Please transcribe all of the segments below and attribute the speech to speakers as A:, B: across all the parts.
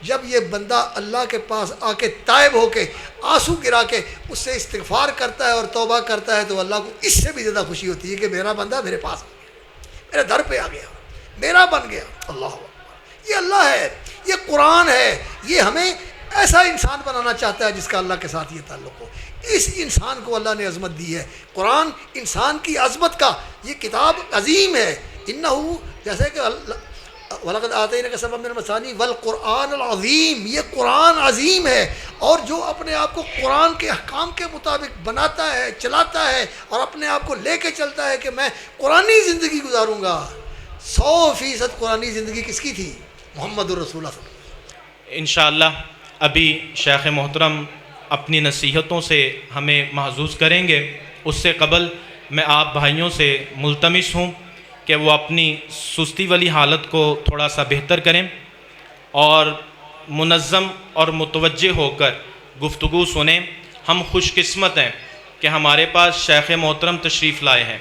A: جب یہ بندہ اللہ کے پاس آ کے تائب ہو کے آنسو گرا کے اس سے استغفار کرتا ہے اور توبہ کرتا ہے تو اللہ کو اس سے بھی زیادہ خوشی ہوتی ہے کہ میرا بندہ میرے پاس آ گیا، میرے در پہ آ گیا، میرا بن گیا۔ اللہ اکبر، یہ اللہ ہے، یہ قرآن ہے، یہ ہمیں ایسا انسان بنانا چاہتا ہے جس کا اللہ کے ساتھ یہ تعلق ہو۔ اس انسان کو اللہ نے عظمت دی ہے۔ قرآن انسان کی عظمت کا، یہ کتاب عظیم ہے۔ انہو، جیسے کہ وَلَقَدْ آتَيْنَاكَ سَبْعًا مِّنَ الْمَثَانِي وَالْقُرْآنَ الْعَظِيمِ، یہ قرآن عظیم ہے۔ اور جو اپنے آپ کو قرآن کے احکام کے مطابق بناتا ہے، چلاتا ہے اور اپنے آپ کو لے کے چلتا ہے کہ میں قرآنی زندگی گزاروں گا، 100% قرآنی زندگی کس کی تھی؟ محمد الرسول اللہ صلی اللہ علیہ وسلم۔
B: انشاءاللہ ابھی شیخ محترم اپنی نصیحتوں سے ہمیں محظوظ کریں گے، اس سے قبل میں آپ بھائیوں سے ملتمس ہوں کہ وہ اپنی سستی والی حالت کو تھوڑا سا بہتر کریں اور منظم اور متوجہ ہو کر گفتگو سنیں۔ ہم خوش قسمت ہیں کہ ہمارے پاس شیخ محترم تشریف لائے ہیں۔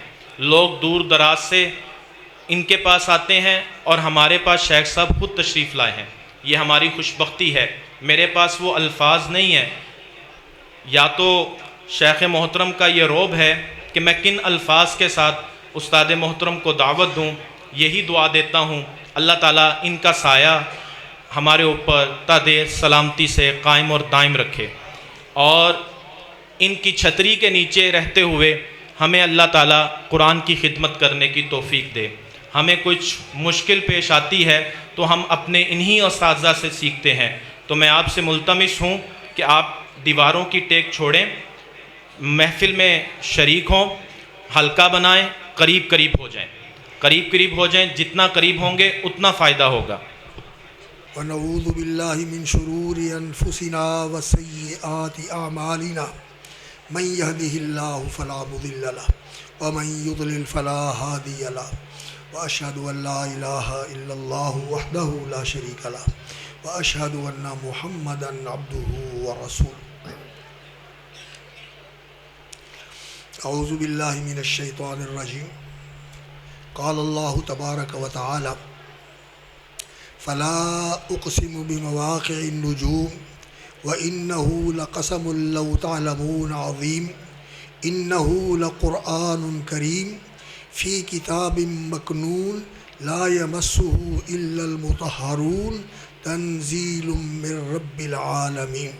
B: لوگ دور دراز سے ان کے پاس آتے ہیں اور ہمارے پاس شیخ صاحب خود تشریف لائے ہیں، یہ ہماری خوش بختی ہے۔ میرے پاس وہ الفاظ نہیں ہیں، یا تو شیخ محترم کا یہ رعب ہے کہ میں کن الفاظ کے ساتھ استاد محترم کو دعوت دوں۔ یہی دعا دیتا ہوں اللہ تعالیٰ ان کا سایہ ہمارے اوپر تا دیر سلامتی سے قائم اور دائم رکھے، اور ان کی چھتری کے نیچے رہتے ہوئے ہمیں اللہ تعالیٰ قرآن کی خدمت کرنے کی توفیق دے۔ ہمیں کچھ مشکل پیش آتی ہے تو ہم اپنے انہی اساتذہ سے سیکھتے ہیں۔ تو میں آپ سے ملتمس ہوں کہ آپ دیواروں کی ٹیک چھوڑیں، محفل میں شریک ہوں، حلقہ بنائیں، قریب قریب ہو جائیں، قریب قریب ہو جائیں، جتنا قریب ہوں گے اتنا فائدہ ہوگا۔
A: وَنَعُوذُ بِاللَّهِ مِن شُرُورِ أَنفُسِنَا وَسَيِّئَاتِ أَعْمَالِنَا مَن يَهْدِهِ اللَّهُ فَلَا مُضِلَّ لَهُ وَمَن يُضْلِلْ فَلَا هَادِيَ لَهُ وَأَشْهَدُ أَن لَّا إِلَٰهَ إِلَّا اللَّهُ وَحْدَهُ لَا شَرِيكَ لَهُ وَأَشْهَدُ أَنَّ مُحَمَّدًا عَبْدُهُ وَرَسُولُهُ۔ اعوذ باللہ من الشیطان الرجیم۔ قال اللہ تبارک و تعالی فلا اقسم بمواقع النجوم وانه لقسم لو تعلمون عظیم انه لقرآن کریم فی کتاب مکنون لا یمسه الا المطہرون تنزیل من رب العالمین۔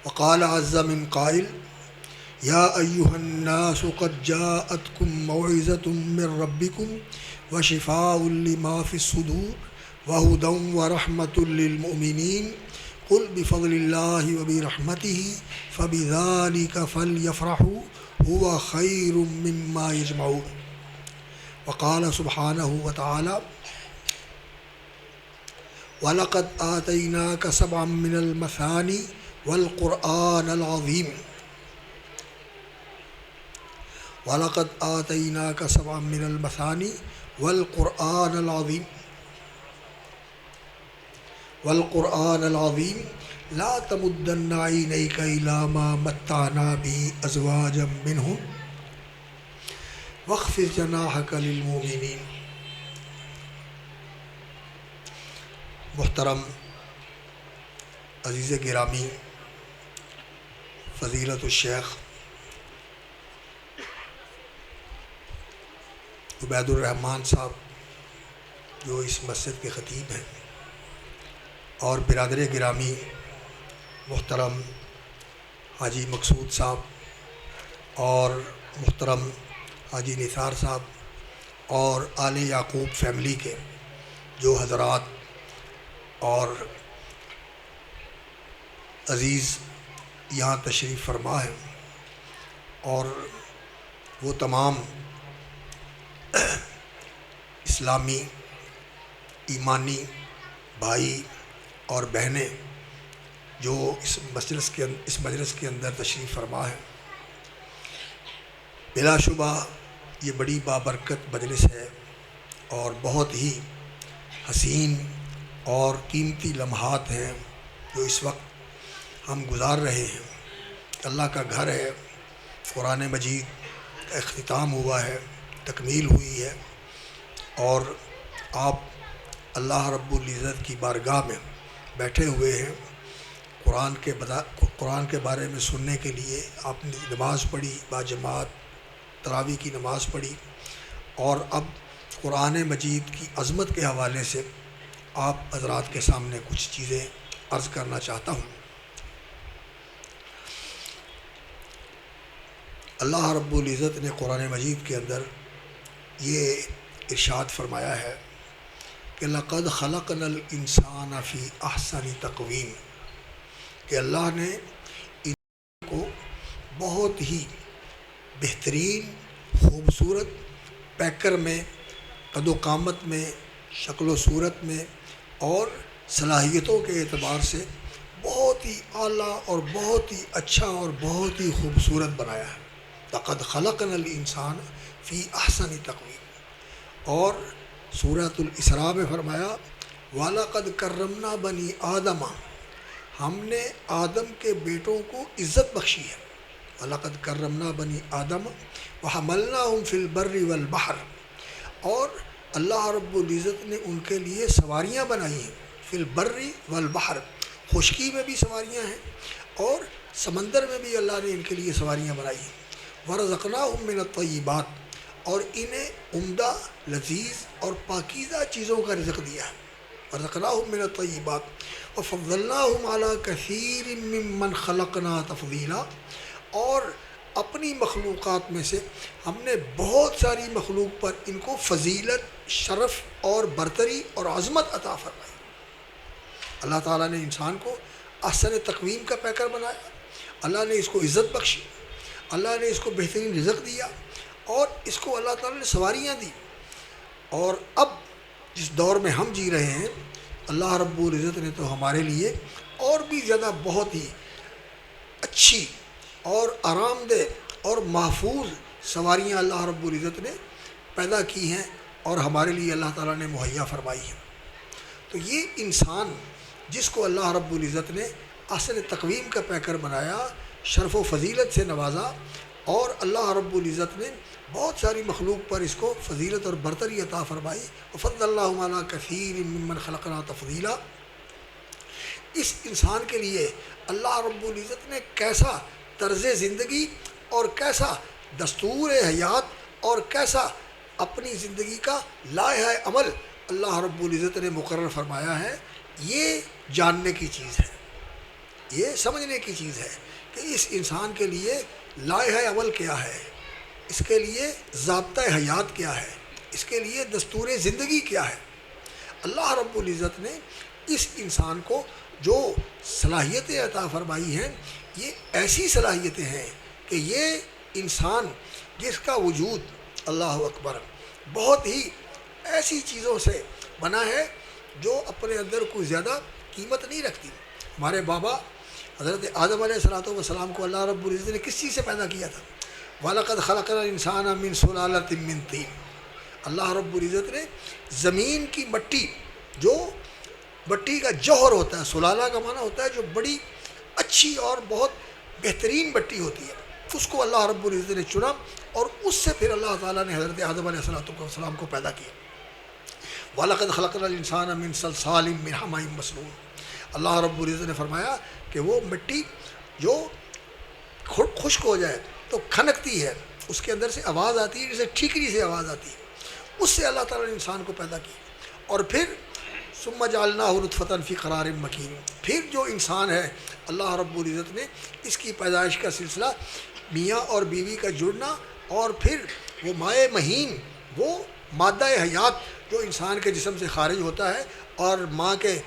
A: وقال عز من قائل یا ایہا الناس قد جاءتکم موعظۃ من ربکم وشفاء لما فی الصدور وہدی ورحمۃ للمؤمنین قل بفضل اللہ وبرحمتہ فبذلک فلیفرحوا هو خیر مما یجمعون۔ وقال سبحانہ وتعالی وَلَقَدْ آتَيْنَاكَ سَبْعًا مِّنَ الْمَثَانِي وَالْقُرْآنَ الْعَظِيمِ وَلَقَدْ آتَيْنَاكَ سَبْعًا مِّنَ الْمَثَانِي وَالْقُرْآنَ الْعَظِيمِ وَالْقُرْآنَ الْعَظِيمِ لَا تَمُدَّنَّ عَيْنَيْكَ إِلَىٰ مَا مَتَّعْنَا بِهِ أَزْوَاجًا مِّنْهُمْ وَاخْفِضْ جَنَاحَكَ لِلْمُؤْمِنِينَ۔ محترم عزیز گرامی، فضیلت الشیخ عبید الرحمن صاحب جو اس مسجد کے خطیب ہیں، اور برادر گرامی محترم حاجی مقصود صاحب اور محترم حاجی نثار صاحب اور آل یعقوب فیملی کے جو حضرات اور عزیز یہاں تشریف فرما ہے، اور وہ تمام اسلامی ایمانی بھائی اور بہنیں جو اس مجلس کے اندر تشریف فرما ہے، بلا شبہ یہ بڑی بابرکت مجلس ہے اور بہت ہی حسین اور قیمتی لمحات ہیں جو اس وقت ہم گزار رہے ہیں۔ اللہ کا گھر ہے، قرآن مجید کا اختتام ہوا ہے، تکمیل ہوئی ہے، اور آپ اللہ رب العزت کی بارگاہ میں بیٹھے ہوئے ہیں، قرآن کے بارے میں سننے کے لیے آپ نے نماز پڑھی، باجماعت تراویح کی نماز پڑھی، اور اب قرآن مجید کی عظمت کے حوالے سے آپ حضرات کے سامنے کچھ چیزیں عرض کرنا چاہتا ہوں۔ اللہ رب العزت نے قرآن مجید کے اندر یہ ارشاد فرمایا ہے کہ لقد خلقنا الانسان فی احسن تقویم، کہ اللہ نے انسان کو بہت ہی بہترین خوبصورت پیکر میں، قد و قامت میں، شکل و صورت میں اور صلاحیتوں کے اعتبار سے بہت ہی اعلیٰ اور بہت ہی اچھا اور بہت ہی خوبصورت بنایا ہے۔ لقد خلقنا الانسان فی احسن تقویم، اور سورۃ الاسراء میں فرمایا وَلَقَدْ كَرَّمْنَا بَنِي آدَمَ، ہم نے آدم کے بیٹوں کو عزت بخشی ہے۔ وَلَقَدْ كَرَّمْنَا بَنِي آدَمَ وَحَمَلْنَاهُمْ فِي الْبَرِّ وَالْبَحْرِ، اور اللہ رب العزت نے ان کے لیے سواریاں بنائی ہیں، فی البر والبحر، خشکی میں بھی سواریاں ہیں اور سمندر میں بھی اللہ نے ان کے لیے سواریاں بنائی ہیں۔ وَرَزَقْنَاهُم مِّنَ الطَّيِّبَاتِ، اور انہیں عمدہ لذیذ اور پاکیزہ چیزوں کا رزق دیا ہے۔ وَرَزَقْنَاهُم مِّنَ الطَّيِّبَاتِ وَفَضَّلْنَاهُمْ عَلَىٰ كَثِيرٍ مِّمَّنْ خَلَقْنَا تَفْضِيلًا، اور اپنی مخلوقات میں سے ہم نے بہت ساری مخلوق پر ان کو فضیلت، شرف اور برتری اور عظمت عطا فرمائی۔ اللہ تعالیٰ نے انسان کو احسن تقویم کا پیکر بنایا، اللہ نے اس کو عزت بخشی، اللہ نے اس کو بہترین رزق دیا، اور اس کو اللہ تعالیٰ نے سواریاں دی۔ اور اب جس دور میں ہم جی رہے ہیں، اللہ رب العزت نے تو ہمارے لیے اور بھی زیادہ بہت ہی اچھی اور آرام دہ اور محفوظ سواریاں اللہ رب العزت نے پیدا کی ہیں اور ہمارے لیے اللہ تعالیٰ نے مہیا فرمائی ہیں۔ تو یہ انسان جس کو اللہ رب العزت نے احسن تقویم کا پیکر بنایا، شرف و فضیلت سے نوازا، اور اللہ رب العزت نے بہت ساری مخلوق پر اس کو فضیلت اور برتری عطا فرمائی۔ وَفَضَّلْنَاهُمْ عَلَىٰ كَثِيرٍ مِّمَّنْ خَلَقْنَا تَفْضِيلًا، اس انسان کے لیے اللہ رب العزت نے کیسا طرز زندگی اور کیسا دستور حیات اور کیسا اپنی زندگی کا لائحہ عمل اللہ رب العزت نے مقرر فرمایا ہے، یہ جاننے کی چیز ہے، یہ سمجھنے کی چیز ہے کہ اس انسان کے لیے لائحہ عمل کیا ہے، اس کے لیے ضابطۂ حیات کیا ہے، اس کے لیے دستور زندگی کیا ہے۔ اللہ رب العزت نے اس انسان کو جو صلاحیتیں عطا فرمائی ہیں، یہ ایسی صلاحیتیں ہیں کہ یہ انسان جس کا وجود اللہ اکبر بہت ہی ایسی چیزوں سے بنا ہے جو اپنے اندر کوئی زیادہ قیمت نہیں رکھتی۔ ہمارے بابا حضرت آدم علیہ السلام کو اللہ رب العزت نے کس چیز سے پیدا کیا تھا؟ وَلَقَدْ خَلَقْنَا الْإِنسَانَ مِنْ سُلَالَةٍ مِّن طِينٍ، اللہ رب العزت نے زمین کی مٹی، جو مٹی کا جوہر ہوتا ہے، سلالہ کا معنی ہوتا ہے جو بڑی اچھی اور بہت بہترین مٹی ہوتی ہے، اس کو اللہ رب العزت نے چنا اور اس سے پھر اللہ تعالیٰ نے حضرت آدم علیہ السلام کو پیدا کیا۔ وَلَقَدْ خَلَقْنَا الْإِنسَانَ مِنْ صَلْصَالٍ مِّنْ حَمَإٍ مَّسْنُونٍ، اللہ رب العزت نے فرمایا کہ وہ مٹی جو خشک ہو جائے تو کھنکتی ہے، اس کے اندر سے آواز آتی ہے جیسے ٹھیکری سے آواز آتی ہے، اس سے اللہ تعالیٰ نے انسان کو پیدا کیا۔ اور پھر ثم جعلناہ نطفۃ فی قرار مکین، پھر جو انسان ہے اللہ رب العزت نے اس کی پیدائش کا سلسلہ میاں اور بیوی کا جڑنا، اور پھر وہ مائع مہین، وہ مادہ حیات جو انسان کے جسم سے خارج ہوتا ہے اور ماں کے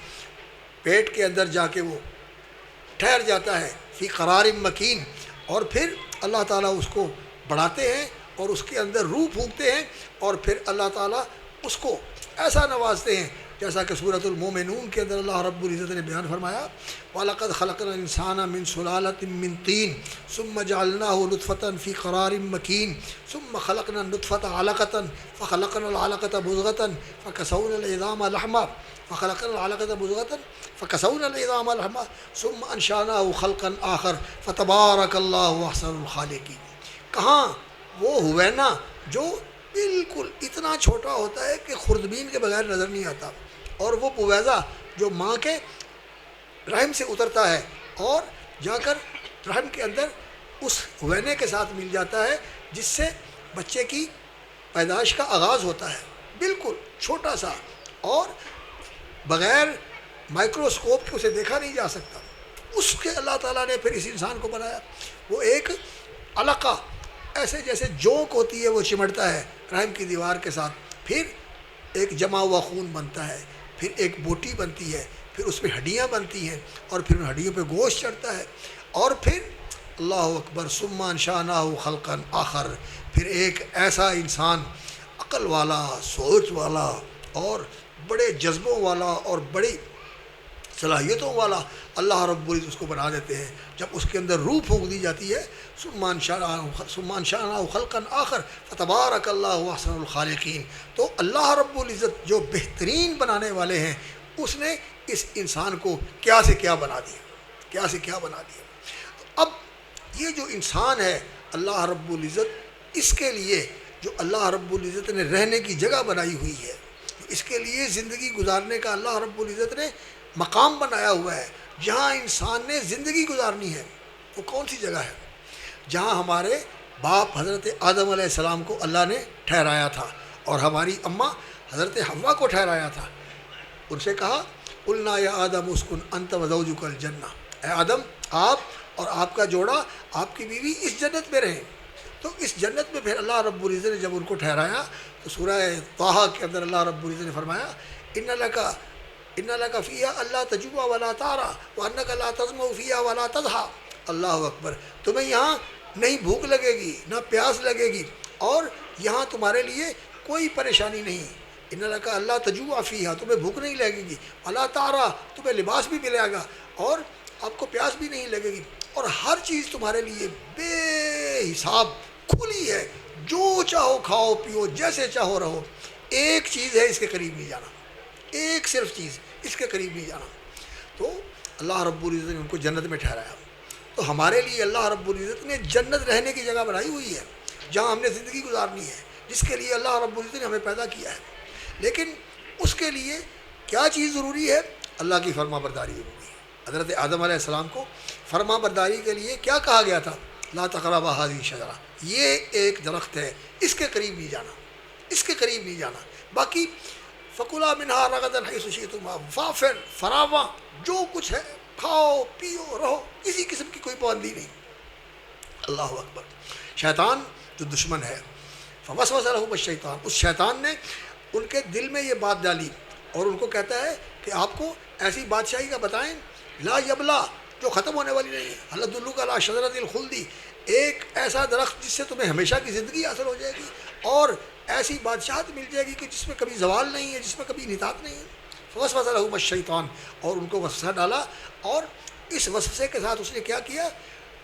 A: پیٹ کے اندر جا کے وہ ٹھہر جاتا ہے فی قرار مکین، اور پھر اللہ تعالیٰ اس کو بڑھاتے ہیں اور اس کے اندر روح پھونکتے ہیں، اور پھر اللہ تعالیٰ اس کو ایسا نوازتے ہیں جیسا کہ سورۃ المومنون کے اندر اللہ رب العزت نے بیان فرمایا وَلَقَدْ خَلَقْنَا الْإِنسَانَ مِنْ سُلَالَةٍ مِّن طِينٍ ثُمَّ جَعَلْنَاهُ نُطْفَةً فِي قَرَارٍ مَّكِينٍ ثُمَّ خَلَقْنَا النُّطْفَةَ عَلَقَةً فَخَلَقْنَا الْعَلَقَةَ مُضْغَةً فَكَسَوْنَا الْعِظَامَ لَحْمًا فَخَلَقْنَا الْعَلَقَةَ مُضْغَةً فَكَسَوْنَا الْعِظَامَ لَحْمًا ثُمَّ أَنشَأْنَاهُ خَلْقًا آخَرَ فَتَبَارَكَ اللَّهُ أَحْسَنُ الْخَالِقِينَ۔ کہاں وہ ہوینا جو بالکل اتنا چھوٹا ہوتا ہے کہ خوردبین کے بغیر نظر نہیں آتا، اور وہ پویزہ جو ماں کے رحم سے اترتا ہے اور جا کر رحم کے اندر اس وینے کے ساتھ مل جاتا ہے جس سے بچے کی پیدائش کا آغاز ہوتا ہے، بالکل چھوٹا سا، اور بغیر مائکروسکوپ کے اسے دیکھا نہیں جا سکتا، اس کے اللہ تعالیٰ نے پھر اس انسان کو بنایا۔ وہ ایک علقہ ایسے جیسے جوک ہوتی ہے وہ چمٹتا ہے رحم کی دیوار کے ساتھ، پھر ایک جمع ہوا خون بنتا ہے، پھر ایک بوٹی بنتی ہے، پھر اس پہ ہڈیاں بنتی ہیں اور پھر ان ہڈیوں پہ گوشت چڑھتا ہے، اور پھر اللہ اکبر ثم انشأناہ خلقا آخر، پھر ایک ایسا انسان عقل والا، سوچ والا اور بڑے جذبوں والا اور بڑی صلاحیتوں والا اللہ رب العزت اس کو بنا دیتے ہیں۔ جب اس کے اندر روح پھونک دی جاتی ہے ثم انشأناہ خلقا آخر فتبارک اللہ احسن الخالقین، تو اللہ رب العزت جو بہترین بنانے والے ہیں اس نے اس انسان کو کیا سے کیا بنا دیا، کیا سے کیا بنا دیا۔ اب یہ جو انسان ہے اللہ رب العزت اس کے لیے جو اللہ رب العزت نے رہنے کی جگہ بنائی ہوئی ہے، اس کے لیے زندگی گزارنے کا اللہ رب العزت نے مقام بنایا ہوا ہے جہاں انسان نے زندگی گزارنی ہے، وہ کون سی جگہ ہے؟ جہاں ہمارے باپ حضرت آدم علیہ السلام کو اللہ نے ٹھہرایا تھا اور ہماری اماں حضرت حوا کو ٹھہرایا تھا۔ ان سے کہا قلنا یا آدم اسکن انت وزوجک الجنہ، اے آدم آپ اور آپ کا جوڑا، آپ کی بیوی اس جنت میں رہیں۔ تو اس جنت میں پھر اللہ رب العزت نے جب ان کو ٹھہرایا تو سورہ طٰہٰ کے اندر اللہ رب العزت نے فرمایا ان لک فیہا الا تجوع ولا تعری وانک لا تظمأ فیہا ولا تضحیٰ۔ اللہ اکبر، تمہیں یہاں نہیں بھوک لگے گی نہ پیاس لگے گی اور یہاں تمہارے لیے کوئی پریشانی نہیں۔ ان لک الا تجوع فیہا، تمہیں بھوک نہیں لگے گی، ولا تعری، تمہیں لباس بھی ملے گا اور آپ کو پیاس بھی نہیں لگے گی، اور ہر چیز تمہارے لیے بے حساب کھلی ہے، جو چاہو کھاؤ پیو جیسے چاہو رہو۔ ایک چیز ہے اس کے قریب نہیں جانا، ایک صرف چیز اس کے قریب نہیں جانا۔ تو اللہ رب العزت نے ان کو جنت میں ٹھہرایا۔ تو ہمارے لیے اللہ رب العزت نے جنت رہنے کی جگہ بنائی ہوئی ہے جہاں ہم نے زندگی گزارنی ہے، جس کے لیے اللہ رب العزت نے ہمیں پیدا کیا ہے۔ لیکن اس کے لیے کیا چیز ضروری ہے؟ اللہ کی فرما برداری ضروری ہے۔ حضرت آدم علیہ السلام کو فرما برداری کے لیے کیا کہا گیا تھا؟ لا تقربا هذه الشجرہ، یہ ایک درخت ہے، اس کے قریب نہیں جانا، اس کے قریب نہیں جانا۔ باقی فکلا منہا رغدا حیث شئتما، وافر فراواں جو کچھ ہے کھاؤ پیو رہو، کسی قسم کی کوئی پابندی نہیں۔ اللہ اکبر۔ شیطان جو دشمن ہے، فوسوس لہم الشیطان، اس شیطان نے ان کے دل میں یہ بات ڈالی اور ان کو کہتا ہے کہ آپ کو ایسی بادشاہی کا بتائیں لا یبلا، جو ختم ہونے والی نہیں ہے، هل ادلک علی شجرۃ الخلد، ایک ایسا درخت جس سے تمہیں ہمیشہ کی زندگی حاصل ہو جائے گی اور ایسی بادشاہت مل جائے گی کہ جس میں کبھی زوال نہیں ہے، جس میں کبھی انحطاط نہیں ہے۔ فوسوس لہم الشیطان، اور ان کو وسوسہ ڈالا، اور اس وسوسے کے ساتھ اس نے کیا کیا؟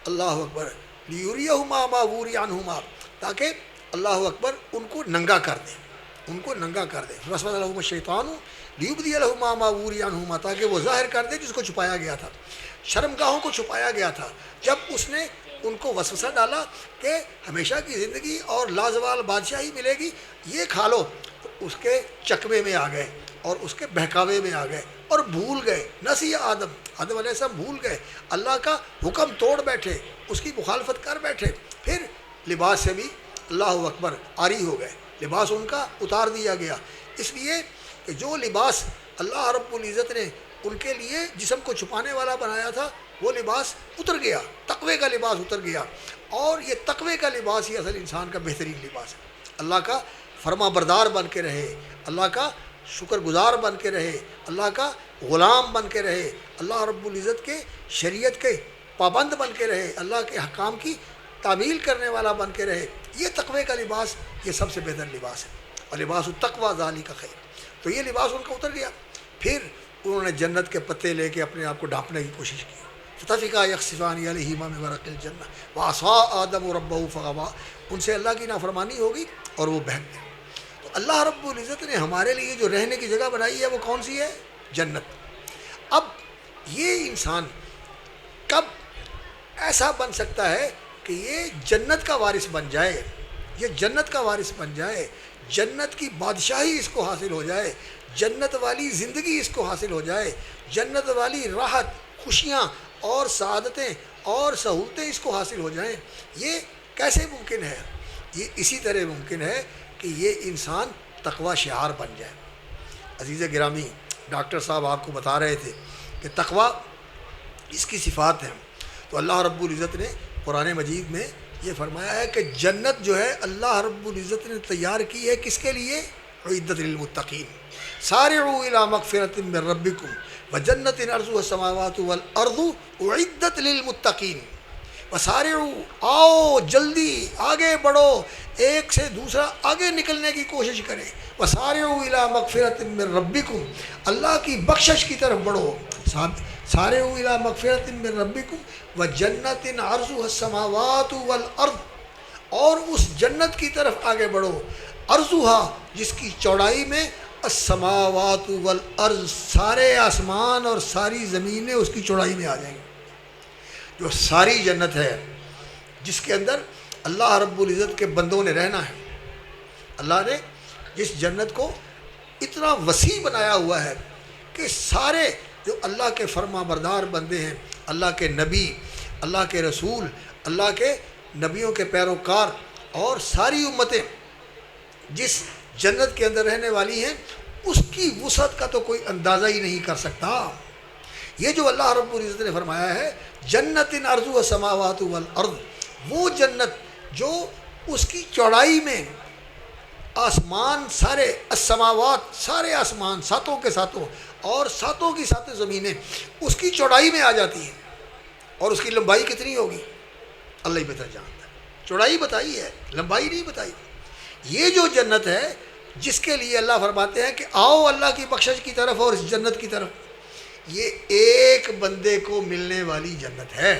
A: اللہ اکبر، لیریہما ما وری عنہما، تاکہ اللہ اکبر ان کو ننگا کر دے، ان کو ننگا کر دے۔ فوسوس لہم الشیطان لیبدی لہما ما وری عنہما، تاکہ وہ ظاہر کر دے جس کو چھپایا گیا تھا، شرمگاہوں کو چھپایا گیا تھا۔ جب اس نے ان کو وسوسہ ڈالا کہ ہمیشہ کی زندگی اور لازوال بادشاہی ملے گی، یہ کھا لو، تو اس کے چکمے میں آ گئے اور اس کے بہکاوے میں آ گئے اور بھول گئے۔ نسی آدم علیہ السلام بھول گئے، اللہ کا حکم توڑ بیٹھے، اس کی مخالفت کر بیٹھے، پھر لباس سے بھی اللہ اکبر عاری ہو گئے، لباس ان کا اتار دیا گیا۔ اس لیے کہ جو لباس اللہ رب العزت نے ان کے لیے جسم کو چھپانے والا بنایا تھا وہ لباس اتر گیا، تقوی کا لباس اتر گیا، اور یہ تقوی کا لباس ہی اصل انسان کا بہترین لباس ہے۔ اللہ کا فرما بردار بن کے رہے، اللہ کا شکر گزار بن کے رہے، اللہ کا غلام بن کے رہے، اللہ رب العزت کے شریعت کے پابند بن کے رہے، اللہ کے حکام کی تعمیل کرنے والا بن کے رہے، یہ تقوی کا لباس یہ سب سے بہتر لباس ہے، اور لباس التقوی ذالک خیر۔ تو یہ لباس ان کا اتر گیا، پھر انہوں نے جنت کے پتے لے کے اپنے آپ کو ڈھانپنے کی کوشش کی۔ فطفقا یخصفان علیہما من ورق الجنہ وعصی آدم ربہ فغوی، ان سے اللہ کی نافرمانی ہوگی اور وہ بہک گئے۔ تو اللہ رب العزت نے ہمارے لیے جو رہنے کی جگہ بنائی ہے وہ کون سی ہے؟ جنت۔ اب یہ انسان کب ایسا بن سکتا ہے کہ یہ جنت کا وارث بن جائے، یہ جنت کا وارث بن جائے، جنت کی بادشاہی اس کو حاصل ہو جائے، جنت والی زندگی اس کو حاصل ہو جائے، جنت والی راحت، خوشیاں اور سعادتیں اور سہولتیں اس کو حاصل ہو جائیں، یہ کیسے ممکن ہے؟ یہ اسی طرح ممکن ہے کہ یہ انسان تقوی شعار بن جائے۔ عزیز گرامی، ڈاکٹر صاحب آپ کو بتا رہے تھے کہ تقوی اس کی صفات ہیں، تو اللہ رب العزت نے قرآن مجید میں یہ فرمایا ہے کہ جنت جو ہے اللہ رب العزت نے تیار کی ہے کس کے لیے؟ اعدت للمتقین، سارعوا الی مغفرۃ من ربکم وجنۃ عرضها السماوات والارض اعدت للمتقین۔ وسارعوا، آؤ جلدی آگے بڑھو، ایک سے دوسرا آگے نکلنے کی کوشش کریں۔ وسارعوا الی مغفرۃ من ربکم، اللہ کی بخشش کی طرف بڑھو۔ سارعوا الی مغفرۃ من ربکم وجنۃ عرضها السماوات والارض، اور اس جنت کی طرف آگے بڑھو، عرضها جس کی چوڑائی میں السماوات والارض، سارے آسمان اور ساری زمینیں اس کی چوڑائی میں آ جائیں گی۔ جو ساری جنت ہے جس کے اندر اللہ رب العزت کے بندوں نے رہنا ہے، اللہ نے جس جنت کو اتنا وسیع بنایا ہوا ہے کہ سارے جو اللہ کے فرما بردار بندے ہیں، اللہ کے نبی، اللہ کے رسول، اللہ کے نبیوں کے پیروکار اور ساری امتیں جس جنت کے اندر رہنے والی ہیں، اس کی وسعت کا تو کوئی اندازہ ہی نہیں کر سکتا۔ یہ جو اللہ رب العزت نے فرمایا ہے جنت عرضها السماوات والارض، وہ جنت جو اس کی چوڑائی میں آسمان سارے، السماوات سارے آسمان ساتوں کے ساتوں اور ساتوں کی ساتیں زمینیں اس کی چوڑائی میں آ جاتی ہیں، اور اس کی لمبائی کتنی ہوگی اللہ ہی بہتر جانتا ہے۔ چوڑائی بتائی ہے، لمبائی نہیں بتائی۔ یہ جو جنت ہے جس کے لیے اللہ فرماتے ہیں کہ آؤ اللہ کی بخشش کی طرف اور اس جنت کی طرف، یہ ایک بندے کو ملنے والی جنت ہے،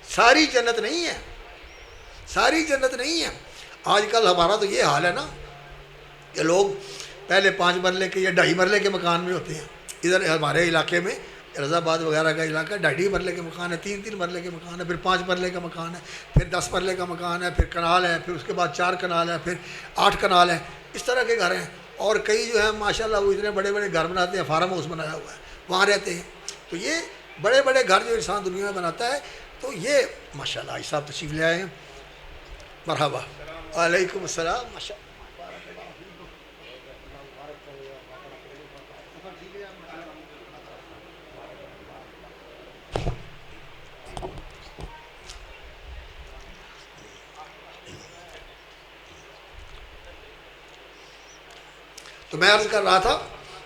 A: ساری جنت نہیں ہے، ساری جنت نہیں ہے۔ آج کل ہمارا تو یہ حال ہے نا کہ لوگ پہلے 5 مرلے کے یا 2.5 مرلے کے مکان میں ہوتے ہیں۔ ادھر ہمارے علاقے میں رضا آباد وغیرہ کا علاقہ 2.5 مرلے کے مکان ہے، 3 مرلے کے مکان ہے، پھر 5 مرلے کا مکان ہے، پھر 10 مرلے کا مکان ہے، پھر کنال ہے، پھر اس کے بعد 4 کنال ہے، پھر 8 کنال ہے، اس طرح کے گھر ہیں۔ اور کئی جو ہیں ماشاءاللہ وہ اتنے بڑے بڑے گھر بناتے ہیں، فارم ہاؤس بنایا ہوا ہے، وہاں رہتے ہیں۔ تو یہ بڑے بڑے گھر جو انسان دنیا میں بناتا ہے، تو یہ ماشاءاللہ آج صاحب تشریف لے آئے ہیں، مرحبا، وعلیکم السلام، ماشاءاللہ۔ تو میں عرض کر رہا تھا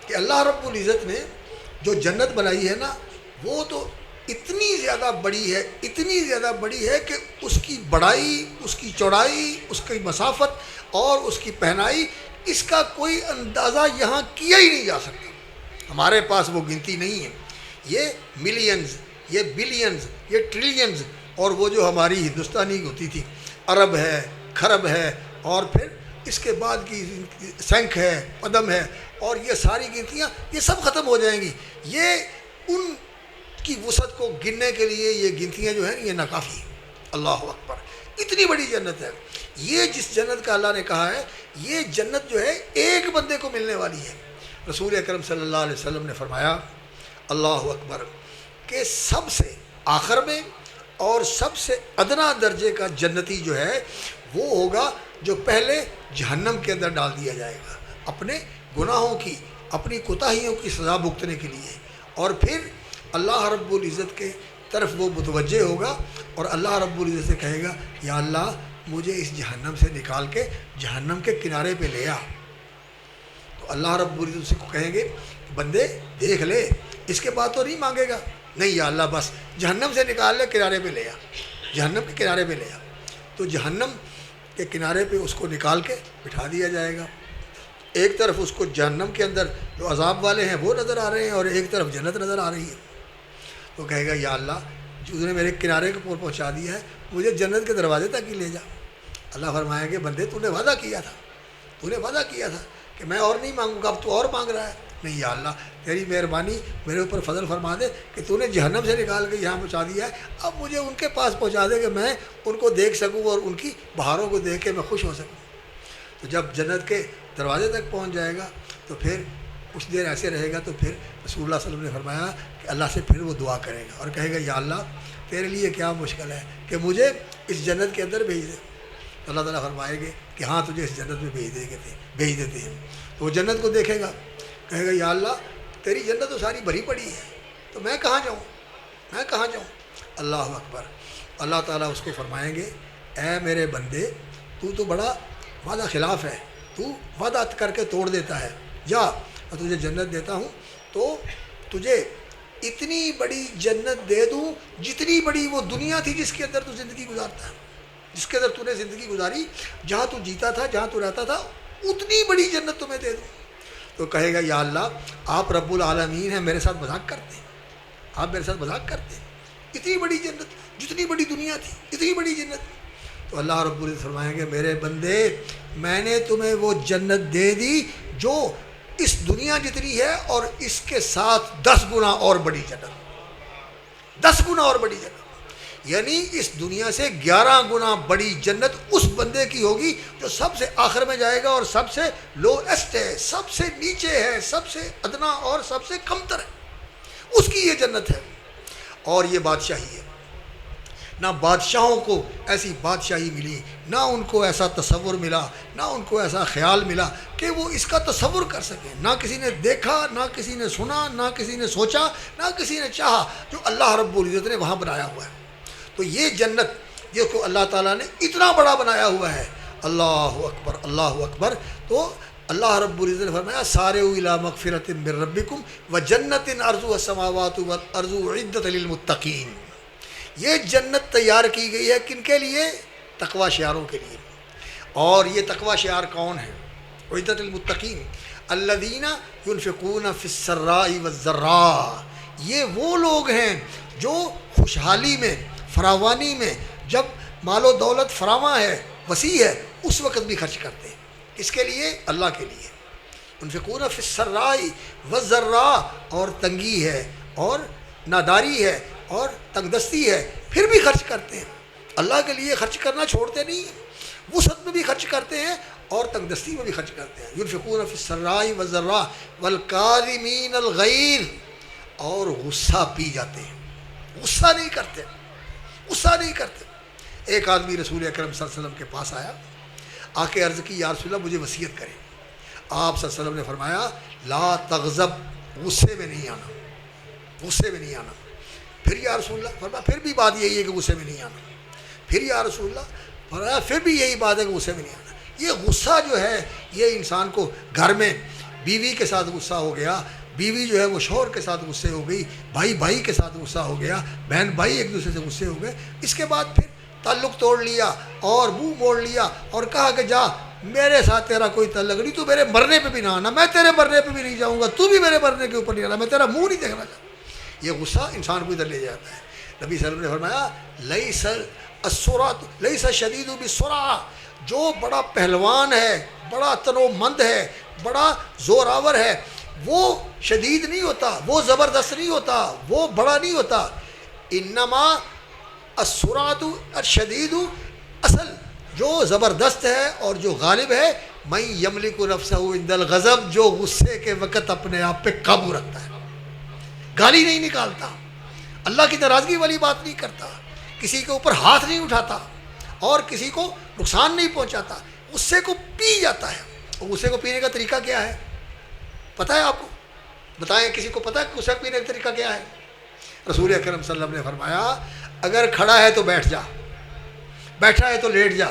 A: کہ اللہ رب العزت نے جو جنت بنائی ہے نا، وہ تو اتنی زیادہ بڑی ہے، اتنی زیادہ بڑی ہے کہ اس کی بڑائی، اس کی چوڑائی، اس کی مسافت اور اس کی پہنائی، اس کا کوئی اندازہ یہاں کیا ہی نہیں جا سکتا۔ ہمارے پاس وہ گنتی نہیں ہے۔ یہ ملینز، یہ بلینز، یہ ٹریلینز، اور وہ جو ہماری ہندوستانی ہوتی تھی، ارب ہے، کھرب ہے، اور پھر اس کے بعد کی سینک ہے، پدم ہے، اور یہ ساری گنتیاں یہ سب ختم ہو جائیں گی۔ یہ ان کی وسعت کو گننے کے لیے یہ گنتیاں جو ہیں یہ ناکافی ہیں۔ اللہ اکبر، اتنی بڑی جنت ہے۔ یہ جس جنت کا اللہ نے کہا ہے، یہ جنت جو ہے ایک بندے کو ملنے والی ہے۔ رسول اکرم صلی اللہ علیہ وسلم نے فرمایا، اللہ اکبر، کہ سب سے آخر میں اور سب سے ادنا درجے کا جنتی جو ہے وہ ہوگا جو پہلے جہنم کے اندر ڈال دیا جائے گا اپنے گناہوں کی، اپنی کوتاہیوں کی سزا بھگتنے کے لیے، اور پھر اللہ رب العزت کے طرف وہ متوجہ ہوگا اور اللہ رب العزت سے کہے گا، یا اللہ مجھے اس جہنم سے نکال کے جہنم کے کنارے پہ لے آ۔ تو اللہ رب العزت سے کہیں گے، بندے دیکھ لے، اس کے بعد تو نہیں مانگے گا، نہیں یا اللہ بس جہنم سے نکال لے، کنارے پہ لے آ، جہنم کے کنارے پہ لے آ۔ تو جہنم کے کنارے پہ اس کو نکال کے بٹھا دیا جائے گا۔ ایک طرف اس کو جہنم کے اندر جو عذاب والے ہیں وہ نظر آ رہے ہیں، اور ایک طرف جنت نظر آ رہی ہے۔ تو کہے گا، یا اللہ جو نے میرے کنارے کو پہنچا دیا ہے، مجھے جنت کے دروازے تک ہی لے جا۔ اللہ فرمائیں گے، بندے تو نے وعدہ کیا تھا، تو نے وعدہ کیا تھا کہ میں اور نہیں مانگوں گا، اب تو اور مانگ رہا ہے۔ نہیں یا اللہ تیری مہربانی میرے اوپر فضل فرما دے کہ تو نے جہنم سے نکال کے یہاں پہنچا دیا ہے، اب مجھے ان کے پاس پہنچا دے کہ میں ان کو دیکھ سکوں اور ان کی بہاروں کو دیکھ کے میں خوش ہو سکوں۔ تو جب جنت کے دروازے تک پہنچ جائے گا تو پھر کچھ دیر ایسے رہے گا تو پھر رسول اللہ صلی اللہ علیہ وسلم نے فرمایا کہ اللہ سے پھر وہ دعا کرے گا اور کہے گا یا اللہ تیرے لیے کیا مشکل ہے کہ مجھے اس جنت کے اندر بھیج دے. تو اللہ تعالیٰ فرمائے گے کہ ہاں تجھے اس جنت میں بھیج دیتے ہیں. تو وہ جنت کو دیکھے گا, کہے گا یا اللہ تیری جنت تو ساری بھری پڑی ہے, تو میں کہاں جاؤں. اللہ اکبر. اللہ تعالیٰ اس کو فرمائیں گے اے میرے بندے تو بڑا وعدہ خلاف ہے, تو وعدہ کر کے توڑ دیتا ہے, جا اور تجھے جنت دیتا ہوں تو تجھے اتنی بڑی جنت دے دوں جتنی بڑی وہ دنیا تھی جس کے اندر تو زندگی گزارتا ہے, جس کے اندر تو نے زندگی گزاری, جہاں تو جیتا تھا, جہاں تو رہتا تھا, اتنی بڑی جنت تمہیں دے دوں. تو کہے گا یا اللہ آپ رب العالمین ہیں, میرے ساتھ مذاق کرتے ہیں, آپ میرے ساتھ مذاق کرتے ہیں, اتنی بڑی جنت, جتنی بڑی دنیا تھی اتنی بڑی جنت. تو اللہ رب العزت فرمائیں گے میرے بندے میں نے تمہیں وہ جنت دے دی جو اس دنیا جتنی ہے اور اس کے ساتھ 10 گنا اور بڑی جنت, 10 گنا اور بڑی جنت. یعنی اس دنیا سے 11 گنا بڑی جنت اس بندے کی ہوگی جو سب سے آخر میں جائے گا اور سب سے لوئسٹ ہے, سب سے نیچے ہے, سب سے ادنا اور سب سے کمتر ہے, اس کی یہ جنت ہے. اور یہ بادشاہی ہے. نہ بادشاہوں کو ایسی بادشاہی ملی, نہ ان کو ایسا تصور ملا, نہ ان کو ایسا خیال ملا کہ وہ اس کا تصور کر سکیں. نہ کسی نے دیکھا, نہ کسی نے سنا, نہ کسی نے سوچا, نہ کسی نے چاہا, جو اللہ رب العزت نے وہاں بنایا ہوا ہے. تو یہ جنت جس کو اللہ تعالیٰ نے اتنا بڑا بنایا ہوا ہے, اللہ اکبر اللہ اکبر. تو اللہ رب العزت نے فرمایا سارعوا الی مغفرۃ من ربکم وجنۃ عرضها السماوات والارض اعدت للمتقین. یہ جنت تیار کی گئی ہے کن کے لیے؟ تقوی شعاروں کے لیے. اور یہ تقوی شعار کون ہیں؟ اعدت للمتقین الذین ينفقون فی السراء والضراء. یہ وہ لوگ ہیں جو خوشحالی میں, فراوانی میں, جب مال و دولت فراواں ہے, وسیع ہے, اس وقت بھی خرچ کرتے ہیں. کس کے لیے؟ اللہ کے لیے. ينفقون فی السراء والضراء. اور تنگی ہے اور ناداری ہے اور تنگ دستی ہے, پھر بھی خرچ کرتے ہیں. اللہ کے لیے خرچ کرنا چھوڑتے نہیں ہیں, وسعت میں بھی خرچ کرتے ہیں اور تنگ دستی میں بھی خرچ کرتے ہیں. ينفقون فی السراء والضراء والکاظمین الغیظ. اور غصہ پی جاتے ہیں, غصہ نہیں کرتے, غصہ نہیں کرتے. ایک آدمی رسول اکرم صلی اللہ علیہ وسلم کے پاس آیا, آ کے عرض کی یا رسول اللہ مجھے وصیت کریں. آپ صلی اللہ علیہ وسلم نے فرمایا لا تغضب, غصے میں نہیں آنا, غصے میں نہیں آنا. پھر یا رسول اللہ فرمایا پھر بھی بات یہی ہے کہ غصے میں نہیں آنا. پھر یا رسول اللہ فرمایا پھر بھی یہی بات ہے کہ غصے میں نہیں آنا. یہ غصہ جو ہے یہ انسان کو گھر میں بیوی کے ساتھ غصہ ہو گیا, بیوی جو ہے وہ شوہر کے ساتھ غصے ہو گئی, بھائی بھائی کے ساتھ غصہ ہو گیا, بہن بھائی ایک دوسرے سے غصے ہو گئے. اس کے بعد پھر تعلق توڑ لیا اور منہ موڑ لیا اور کہا کہ جا میرے ساتھ تیرا کوئی تعلق نہیں, تو میرے مرنے پہ بھی نہ آنا, میں تیرے مرنے پہ بھی نہیں جاؤں گا, تو بھی میرے مرنے کے اوپر نہیں آنا, میں تیرا منہ نہیں دیکھنا چاہتا. یہ غصہ انسان کو ادھر لے جاتا ہے. نبی صلی اللہ علیہ وسلم نے فرمایا لیس السرعۃ لیس الشدید بالسرعۃ. جو بڑا پہلوان ہے, بڑا تنو مند ہے, بڑا زوراور ہے, وہ شدید نہیں ہوتا, وہ زبردست نہیں ہوتا, وہ بڑا نہیں ہوتا. انما السرعۃ الشدید, اصل جو زبردست ہے اور جو غالب ہے من یملک نفسہ عند الغضب, جو غصے کے وقت اپنے آپ پہ قابو رکھتا ہے, گالی نہیں نکالتا, اللہ کی ناراضگی والی بات نہیں کرتا, کسی کے اوپر ہاتھ نہیں اٹھاتا اور کسی کو نقصان نہیں پہنچاتا, غصے کو پی جاتا ہے. اور غصے کو پینے کا طریقہ کیا ہے پتہ ہے آپ کو؟ بتائیں کسی کو پتہ ہے کہ غصہ پینے کا طریقہ کیا ہے؟ رسول اکرم صلی اللہ علیہ وسلم نے فرمایا اگر کھڑا ہے تو بیٹھ جا, بیٹھا ہے تو لیٹ جا,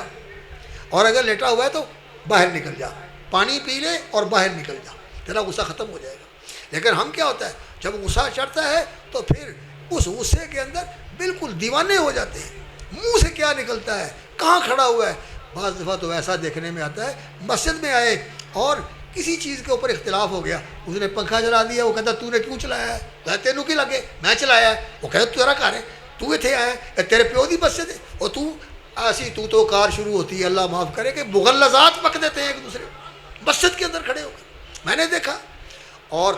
A: اور اگر لیٹا ہوا ہے تو باہر نکل جا, پانی پی لے اور باہر نکل جا, تیرا غصہ ختم ہو جائے گا. لیکن ہم کیا ہوتا ہے جب غصہ چڑھتا ہے تو پھر اس غصے کے اندر بالکل دیوانے ہو جاتے ہیں, منہ سے کیا نکلتا ہے, کہاں کھڑا ہوا ہے. بعض دفعہ تو ایسا دیکھنے میں آتا ہے مسجد میں آئے اور کسی چیز کے اوپر اختلاف ہو گیا, اس نے پنکھا چلا دیا, وہ کہتا تو نے کیوں چلایا ہے, کہتا تینوں کی لگے میں چلایا ہے, وہ کہتا تیرا کار ہے, تو اتنے آیا ہے, تیرے پیو دی مسجد ہے, اور تو ایسی تو کار شروع ہوتی ہے, اللہ معاف کرے کہ مغلظات پک دیتے ہیں ایک دوسرے مسجد کے اندر کھڑے ہو کر. میں نے دیکھا, اور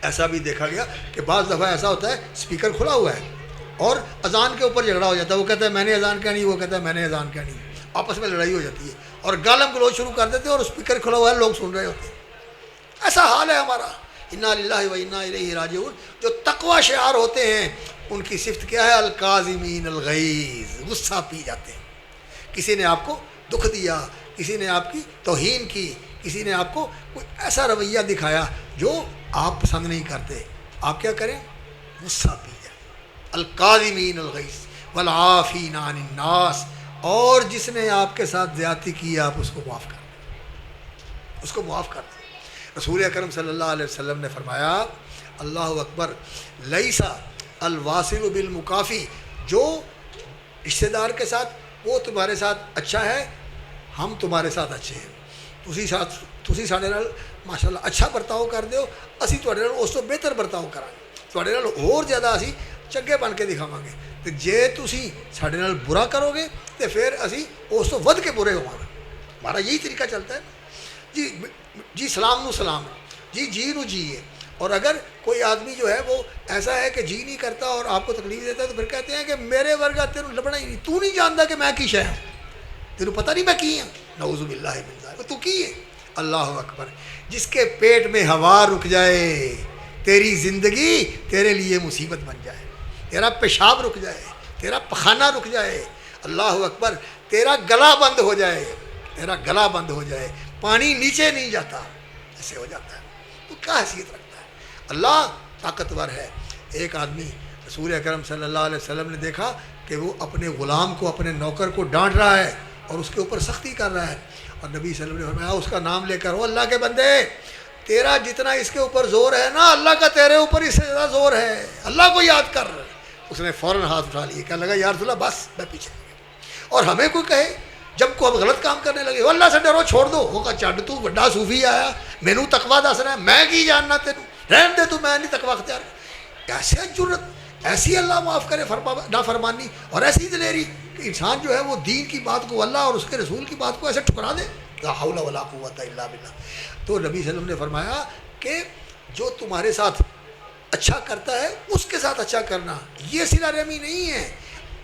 A: ایسا بھی دیکھا گیا کہ بعض دفعہ ایسا ہوتا ہے اسپیکر کھلا ہوا ہے اور اذان کے اوپر جھگڑا ہو جاتا ہے, وہ کہتا ہے میں نے اذان کہنی, وہ کہتا ہے میں نے اذان کہنی, آپس میں لڑائی ہو جاتی ہے اور گالم گلوچ شروع کر دیتے ہیں اور اسپیکر کھلا ہوا ہے, لوگ سن رہے ہوتے ہیں. ایسا حال ہے ہمارا. انا للہ و انا الیہ راجعون. جو تقوی شعار ہوتے ہیں ان کی صفت کیا ہے؟ الکاظمین الغیظ، غصہ پی جاتے ہیں. کسی نے آپ کو دکھ دیا، کسی نے آپ کی توہین کی، کسی نے آپ کو کوئی ایسا رویہ دکھایا جو آپ پسند نہیں کرتے، آپ کیا کریں؟ غصہ پی جائیں. الکاظمین الغیظ والعافین عن الناس. اور جس نے آپ کے ساتھ زیادتی کی آپ اس کو معاف کر دیں، اس کو معاف کر دیں. رسول اکرم صلی اللہ علیہ وسلم نے فرمایا اللہ اکبر، لیسا الواصل بالمکافی. جو رشتہ دار کے ساتھ وہ تمہارے ساتھ اچھا ہے، ہم تمہارے ساتھ اچھے ہیں. تسی ساڈے نال ماشاءاللہ اچھا برتاؤ کرتے ہو، اسی تواڈے نال اس تو بہتر برتاؤ کرانگے، تواڈے نال ہور زیادہ اسی چنگے بن کے دکھاواں گے. تے جے تسی ساڈے نال برا کرو گے تے پھر اسی اس تو ود کے برے ہوواں گے. ہمارا یہی طریقہ چلتا ہے. جی سلام نو سلام، جی نو جی ہے. اور اگر کوئی آدمی جو ہے وہ ایسا ہے کہ جی نہیں کرتا اور آپ کو تکلیف دیتا ہے تو پھر کہتے ہیں کہ میرے ورگا تیروں لبنا ہی نہیں، تو نہیں جانتا کہ میں کی شے ہوں، تیروں پتہ نہیں میں کی ہوں. نعوذ باللہ من ذالک. تو کی ہے. اللہ اکبر. جس کے پیٹ میں ہوا رک جائے، تیری زندگی تیرے لیے مصیبت بن جائے، تیرا پیشاب رک جائے، تیرا پخانہ رک جائے، اللہ اکبر، تیرا گلا بند ہو جائے، تیرا گلا بند ہو جائے، پانی نیچے نہیں جاتا، ایسے ہو جاتا ہے. تو کیا حیثیت رکھتا ہے؟ اللہ طاقتور ہے. ایک آدمی رسول اکرم صلی اللہ علیہ وسلم نے دیکھا کہ وہ اپنے غلام کو، اپنے نوکر کو ڈانٹ رہا ہے اور اس کے اوپر سختی کر رہا ہے. اور نبی صلی اللہ علیہ وسلم نے فرمایا اس کا نام لے کر، اللہ کے بندے، تیرا جتنا اس کے اوپر زور ہے نا، اللہ کا تیرے اوپر اس سے زیادہ زور ہے، اللہ کو یاد کر. اس نے فوراً ہاتھ اٹھا لیے، کہنے لگا یا رسول اللہ بس میں پیچھے. اور ہمیں کوئی کہے جب کو ہم غلط کام کرنے لگے، اللہ سے ڈرو، چھوڑ دو، وہ کہا چڈ تو بڑا صوفی آیا، مینوں تقوی دس رہا ہے، میں کی جاننا تینوں، رہن دے تو میں نہیں تقوی اختیار. ایسے جرت، ایسی اللہ معاف کرے نافرمانی اور ایسی دلیری کہ انسان جو ہے وہ دین کی بات کو، اللہ اور اس کے رسول کی بات کو ایسے ٹھکرا دے. لا حول ولا قوت الا باللہ. تو نبی صلی اللہ علیہ وسلم نے فرمایا کہ جو تمہارے ساتھ اچھا کرتا ہے اس کے ساتھ اچھا کرنا، یہ صلہ رحمی نہیں ہے.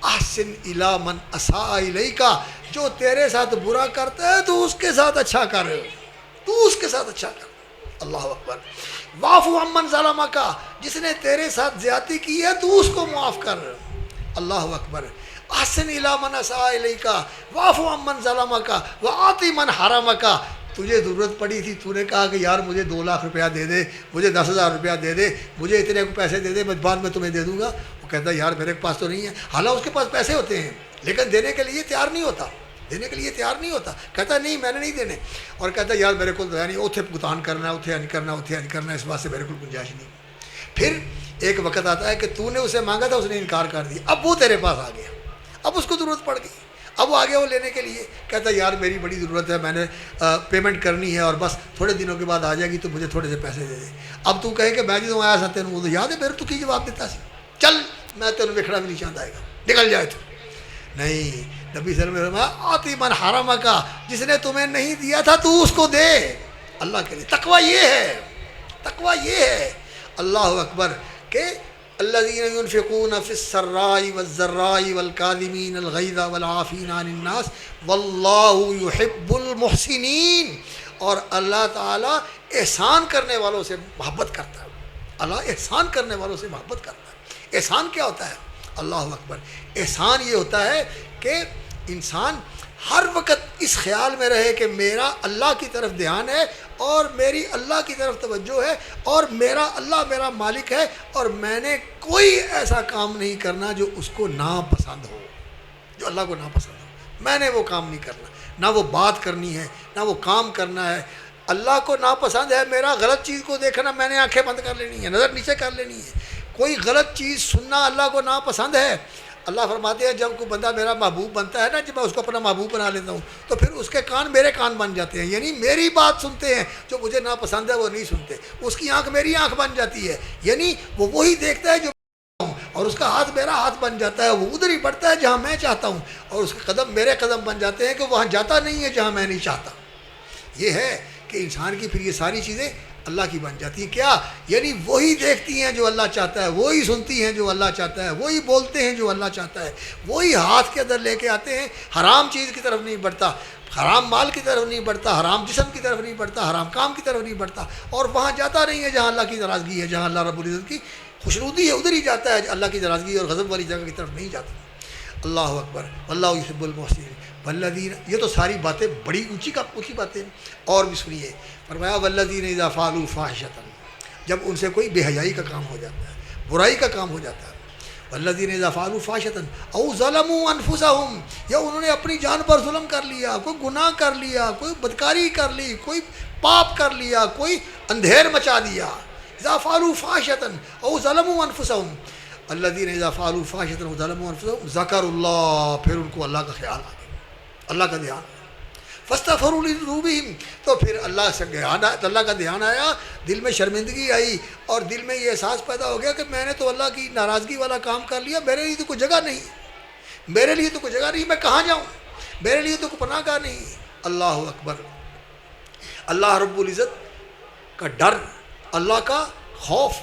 A: احسن الی من اساء الیک، جو تیرے ساتھ برا کرتا ہے تو اس کے ساتھ اچھا کر، تو اس کے ساتھ اچھا کر. اللہ اکبر. واعف عمن ظلمک، جس نے تیرے ساتھ زیادتی کی ہے تو اس کو معاف کر. اللہ اکبر. احسن الی من اساء الیک واعف عمن ظلمک واعط من حرمک. تجھے ضرورت پڑی تھی، تو نے کہا کہ یار مجھے 2 لاکھ روپیہ دے دے، مجھے 10,000 روپیہ دے دے، مجھے اتنے کو پیسے دے دے، میں بعد میں تمہیں دے دوں گا. وہ کہتا ہے یار میرے پاس تو نہیں ہے. حالانکہ اس کے پاس پیسے ہوتے ہیں لیکن دینے کے لیے تیار نہیں ہوتا، دینے کے لیے تیار نہیں ہوتا. کہتا ہے نہیں میں نے نہیں دینے. اور کہتا ہے یار میرے کو نہیں، اتنے بتان کرنا ہے، اتنے کرنا، اتنے کرنا، اس بات سے میرے کو گنجائش نہیں. پھر ایک وقت آتا ہے کہ تو نے اسے مانگا تھا، اس نے انکار کر دیا، اب وہ تیرے پاس آ گیا، اب اس کو ضرورت پڑ گئی، اب وہ آگے وہ لینے کے لیے کہتا ہے یار میری بڑی ضرورت ہے، میں نے پیمنٹ کرنی ہے اور بس تھوڑے دنوں کے بعد آ جائے گی تو مجھے تھوڑے سے پیسے دے دے. اب تو کہے کہ میں جدوں آیا سا تینوں وہ تو یاد ہے میرے تو کی جواب دیتا سی، چل میں تینوں وکھڑا بھی نہیں چاہتا گا، نکل جائے تو. نہیں، نبی صلی اللہ علیہ وسلم نے آتی من حرمک، جس نے تمہیں نہیں دیا تھا تو اس کو دے اللہ کے لیے. تقوی یہ ہے، تقوی یہ ہے. اللہ اکبر. کہ الذین ينفقون فی السراء والضراء والکاظمین الغیظ والعافین عن الناس واللہ یحب المحسنین. اور اللہ تعالیٰ احسان کرنے والوں سے محبت کرتا ہے. اللہ احسان کرنے والوں سے محبت کرتا ہے. احسان کیا ہوتا ہے؟ اللہ اکبر. احسان یہ ہوتا ہے کہ انسان ہر وقت اس خیال میں رہے کہ میرا اللہ کی طرف دھیان ہے اور میری اللہ کی طرف توجہ ہے اور میرا اللہ میرا مالک ہے اور میں نے کوئی ایسا کام نہیں کرنا جو اس کو ناپسند ہو، جو اللہ کو ناپسند ہو. میں نے وہ کام نہیں کرنا، نہ وہ بات کرنی ہے، نہ وہ کام کرنا ہے. اللہ کو ناپسند ہے میرا غلط چیز کو دیکھنا، میں نے آنکھیں بند کر لینی ہے، نظر نیچے کر لینی ہے. کوئی غلط چیز سننا اللہ کو ناپسند ہے. اللہ فرماتے ہیں جب کوئی بندہ میرا محبوب بنتا ہے نا، جب میں اس کو اپنا محبوب بنا لیتا ہوں تو پھر اس کے کان میرے کان بن جاتے ہیں، یعنی میری بات سنتے ہیں. جو مجھے ناپسند ہے وہ نہیں سنتے. اس کی آنکھ میری آنکھ بن جاتی ہے، یعنی وہ وہی دیکھتا ہے جو ہوں، اور اس کا ہاتھ میرا ہاتھ بن جاتا ہے، وہ ادھر ہی بڑھتا ہے جہاں میں چاہتا ہوں، اور اس کے قدم میرے قدم بن جاتے ہیں کہ وہاں جاتا نہیں ہے جہاں میں نہیں چاہتا. یہ ہے کہ انسان کی پھر یہ ساری چیزیں اللہ کی بن جاتی ہیں. کیا؟ یعنی وہی دیکھتی ہیں جو اللہ چاہتا ہے، وہی سنتی ہیں جو اللہ چاہتا ہے، وہی بولتے ہیں جو اللہ چاہتا ہے، وہی ہاتھ کے اندر لے کے آتے ہیں، حرام چیز کی طرف نہیں بڑھتا. حرام مال کی طرف نہیں بڑھتا، حرام جسم کی طرف نہیں بڑھتا، حرام کام کی طرف نہیں بڑھتا، اور وہاں جاتا نہیں ہے جہاں اللہ کی ناراضگی ہے، جہاں اللہ رب العزت کی خوشنودی ہے ادھر ہی جاتا ہے، اللہ کی ناراضگی اور غضب والی جگہ کی طرف نہیں جاتا۔ اللہ اکبر، اللہ یحب المحسنین والذین، یہ تو ساری باتیں بڑی اونچی باتیں ہیں، اور بھی سنیے، فرمایا والذین اذا فعلوا فاحشۃ، جب ان سے کوئی بے حیائی کا کام ہو جاتا ہے، برائی کا کام ہو جاتا ہے، والذین اذا فعلوا فاحشۃ او ظلموا انفسهم، یا انہوں نے اپنی جان پر ظلم کر لیا، کوئی گناہ کر لیا، کوئی بدکاری کر لی، کوئی پاپ کر لیا، کوئی اندھیر مچا دیا، اذا فعلوا فاحشۃ او ظلموا انفسهم، الذین اذا فعلوا فاحشۃ او ظلموا انفسهم ذکروا اللہ، پھر ان کو اللہ کا خیال آ گیا، اللہ کا دھیان، فاستغفروا لذنوبہم، تو پھر اللہ کا دھیان آیا، دل میں شرمندگی آئی، اور دل میں یہ احساس پیدا ہو گیا کہ میں نے تو اللہ کی ناراضگی والا کام کر لیا، میرے لیے تو کوئی جگہ نہیں، میرے لیے تو کوئی جگہ نہیں، میں کہاں جاؤں، میرے لیے تو کوئی پناہ گاہ نہیں۔ اللہ اکبر، اللہ رب العزت کا ڈر، اللہ کا خوف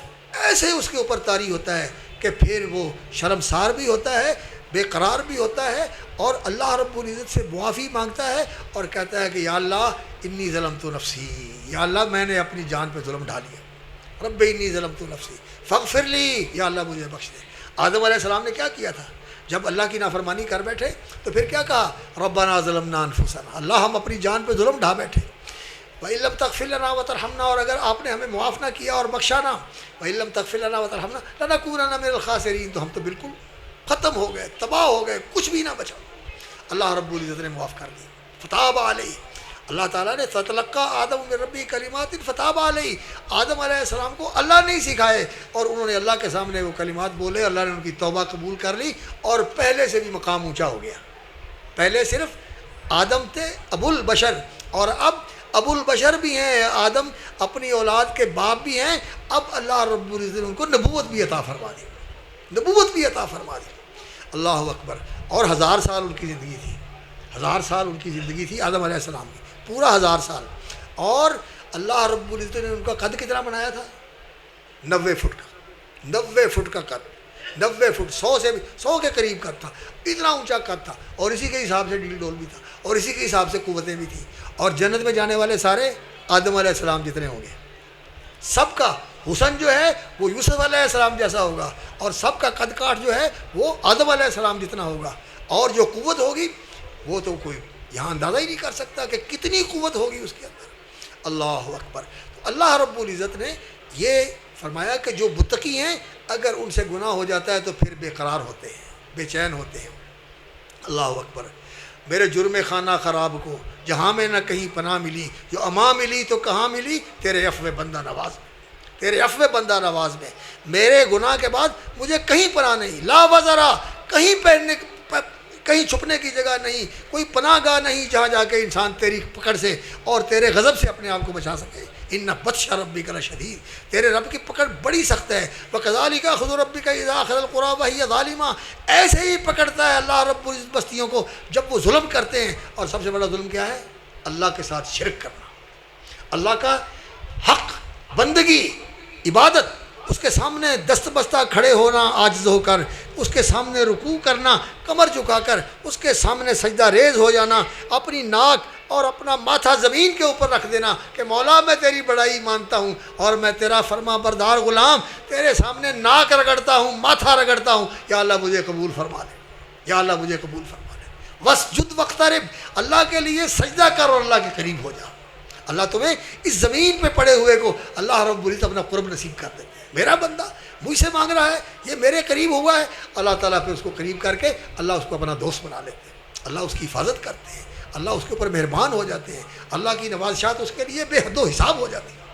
A: ایسے اس کے اوپر طاری ہوتا ہے کہ پھر وہ شرمسار بھی ہوتا ہے، بے قرار بھی ہوتا ہے، اور اللہ رب العزت سے معافی مانگتا ہے اور کہتا ہے کہ یا اللہ انی ظلمت نفسی، یا اللہ میں نے اپنی جان پہ ظلم ڈالیا، رب انی ظلمت نفسی فاغفر لی، یا اللہ مجھے بخش دے۔ آدم علیہ السلام نے کیا کیا تھا؟ جب اللہ کی نافرمانی کر بیٹھے تو پھر کیا کہا؟ ربنا ظلمنا انفسنا، اللہ ہم اپنی جان پہ ظلم ڈھا بیٹھے، وَإِن لَمْ تَغْفِرْ لَنَا وَتَرْحَمْنَا، اور اگر آپ نے ہمیں معاف نہ کیا اور بخشا نہ، وَإِن لَمْ تَغْفِرْ لَنَا وَتَرْحَمْنَا لَنَكُونَنَّ مِنَ الْخَاسِرِينَ، تو ہم تو بالکل ختم ہو گئے، تباہ ہو گئے، کچھ بھی نہ بچا۔ اللہ رب العزت نے معاف کر دی، فتاب علیہ، اللہ تعالیٰ نے فَتَلَقَّىٰ آدَمُ مِن رَبِّهِ كَلِمَاتٍ فَتَابَ عَلَيْهِ، آدم علیہ السلام کو اللہ نے ہی سکھائے، اور انہوں نے اللہ کے سامنے وہ کلمات بولے، اللہ نے ان کی توبہ قبول کر لی، اور پہلے سے بھی مقام اونچا ہو گیا۔ پہلے صرف آدم تھے ابو البشر، اور اب ابو البشر بھی ہیں، آدم اپنی اولاد کے باپ بھی ہیں، اب اللہ رب العزت نے ان کو نبوت بھی عطا فرما دی، نبوت بھی عطا فرما دی۔ اللہ اکبر، اور 1000 سال ان کی زندگی تھی، 1000 سال ان کی زندگی تھی آدم علیہ السلام کی، پورا 1000 سال، اور اللہ رب العزت نے ان کا قد کتنا بنایا تھا؟ 90 فٹ کا، 90 فٹ کا قد، 90 فٹ، 100 کے قریب قد تھا، اتنا اونچا قد تھا، اور اسی کے حساب سے ڈیل ڈول بھی تھا، اور اسی کے حساب سے قوتیں بھی تھیں، اور جنت میں جانے والے سارے آدم علیہ السلام جتنے ہوں گے، سب کا حسن جو ہے وہ یوسف علیہ السلام جیسا ہوگا، اور سب کا قد کاٹ جو ہے وہ آدم علیہ السلام جتنا ہوگا، اور جو قوت ہوگی وہ تو کوئی یہاں اندازہ ہی نہیں کر سکتا کہ کتنی قوت ہوگی اس کے اندر۔ اللہ اکبر، تو اللہ رب العزت نے یہ فرمایا کہ جو متقی ہیں اگر ان سے گناہ ہو جاتا ہے تو پھر بے قرار ہوتے ہیں، بے چین ہوتے ہیں۔ اللہ اکبر، میرے جرم خانہ خراب کو جہاں میں نہ کہیں پناہ ملی، جو اما ملی تو کہاں ملی، تیرے عفو بندہ نواز میں، تیرے عفو بندہ نواز میں، میرے گناہ کے بعد مجھے کہیں پناہ نہیں، لا وزرا، کہیں چھپنے کی جگہ نہیں، کوئی پناہ گاہ نہیں جہاں جا کے انسان تیری پکڑ سے اور تیرے غضب سے اپنے آپ کو بچا سکے۔ ان بطش ربک لشدید، تیرے رب کی پکڑ بڑی سخت ہے۔ وکذالک اخذ ربک اذا اخذ القری وہی ظالمہ، ایسے ہی پکڑتا ہے اللہ رب العزت بستیوں کو جب وہ ظلم کرتے ہیں، اور سب سے بڑا ظلم کیا ہے؟ اللہ کے ساتھ شرک کرنا، اللہ کا حق، بندگی، عبادت، اس کے سامنے دست بستہ کھڑے ہونا عاجز ہو کر، اس کے سامنے رکوع کرنا کمر جھکا کر، اس کے سامنے سجدہ ریز ہو جانا، اپنی ناک اور اپنا ماتھا زمین کے اوپر رکھ دینا کہ مولا میں تیری بڑائی مانتا ہوں اور میں تیرا فرما بردار غلام، تیرے سامنے ناک رگڑتا ہوں، ماتھا رگڑتا ہوں، یا اللہ مجھے قبول فرما لے، یا اللہ مجھے قبول فرما لے۔ واسجد واقترب، اللہ کے لیے سجدہ کر اور اللہ کے قریب ہو جا۔ اللہ تمہیں اس زمین پہ پڑے ہوئے کو اللہ رب العزت اپنا قرب نصیب کر دیتے ہیں۔ میرا بندہ مجھ سے مانگ رہا ہے، یہ میرے قریب ہوا ہے، اللہ تعالیٰ پھر اس کو قریب کر کے اللہ اس کو اپنا دوست بنا لیتے ہیں، اللہ اس کی حفاظت کرتے ہیں، اللہ اس کے اوپر مہربان ہو جاتے ہیں، اللہ کی نوازشات اس کے لیے بے حد و حساب ہو جاتی ہیں۔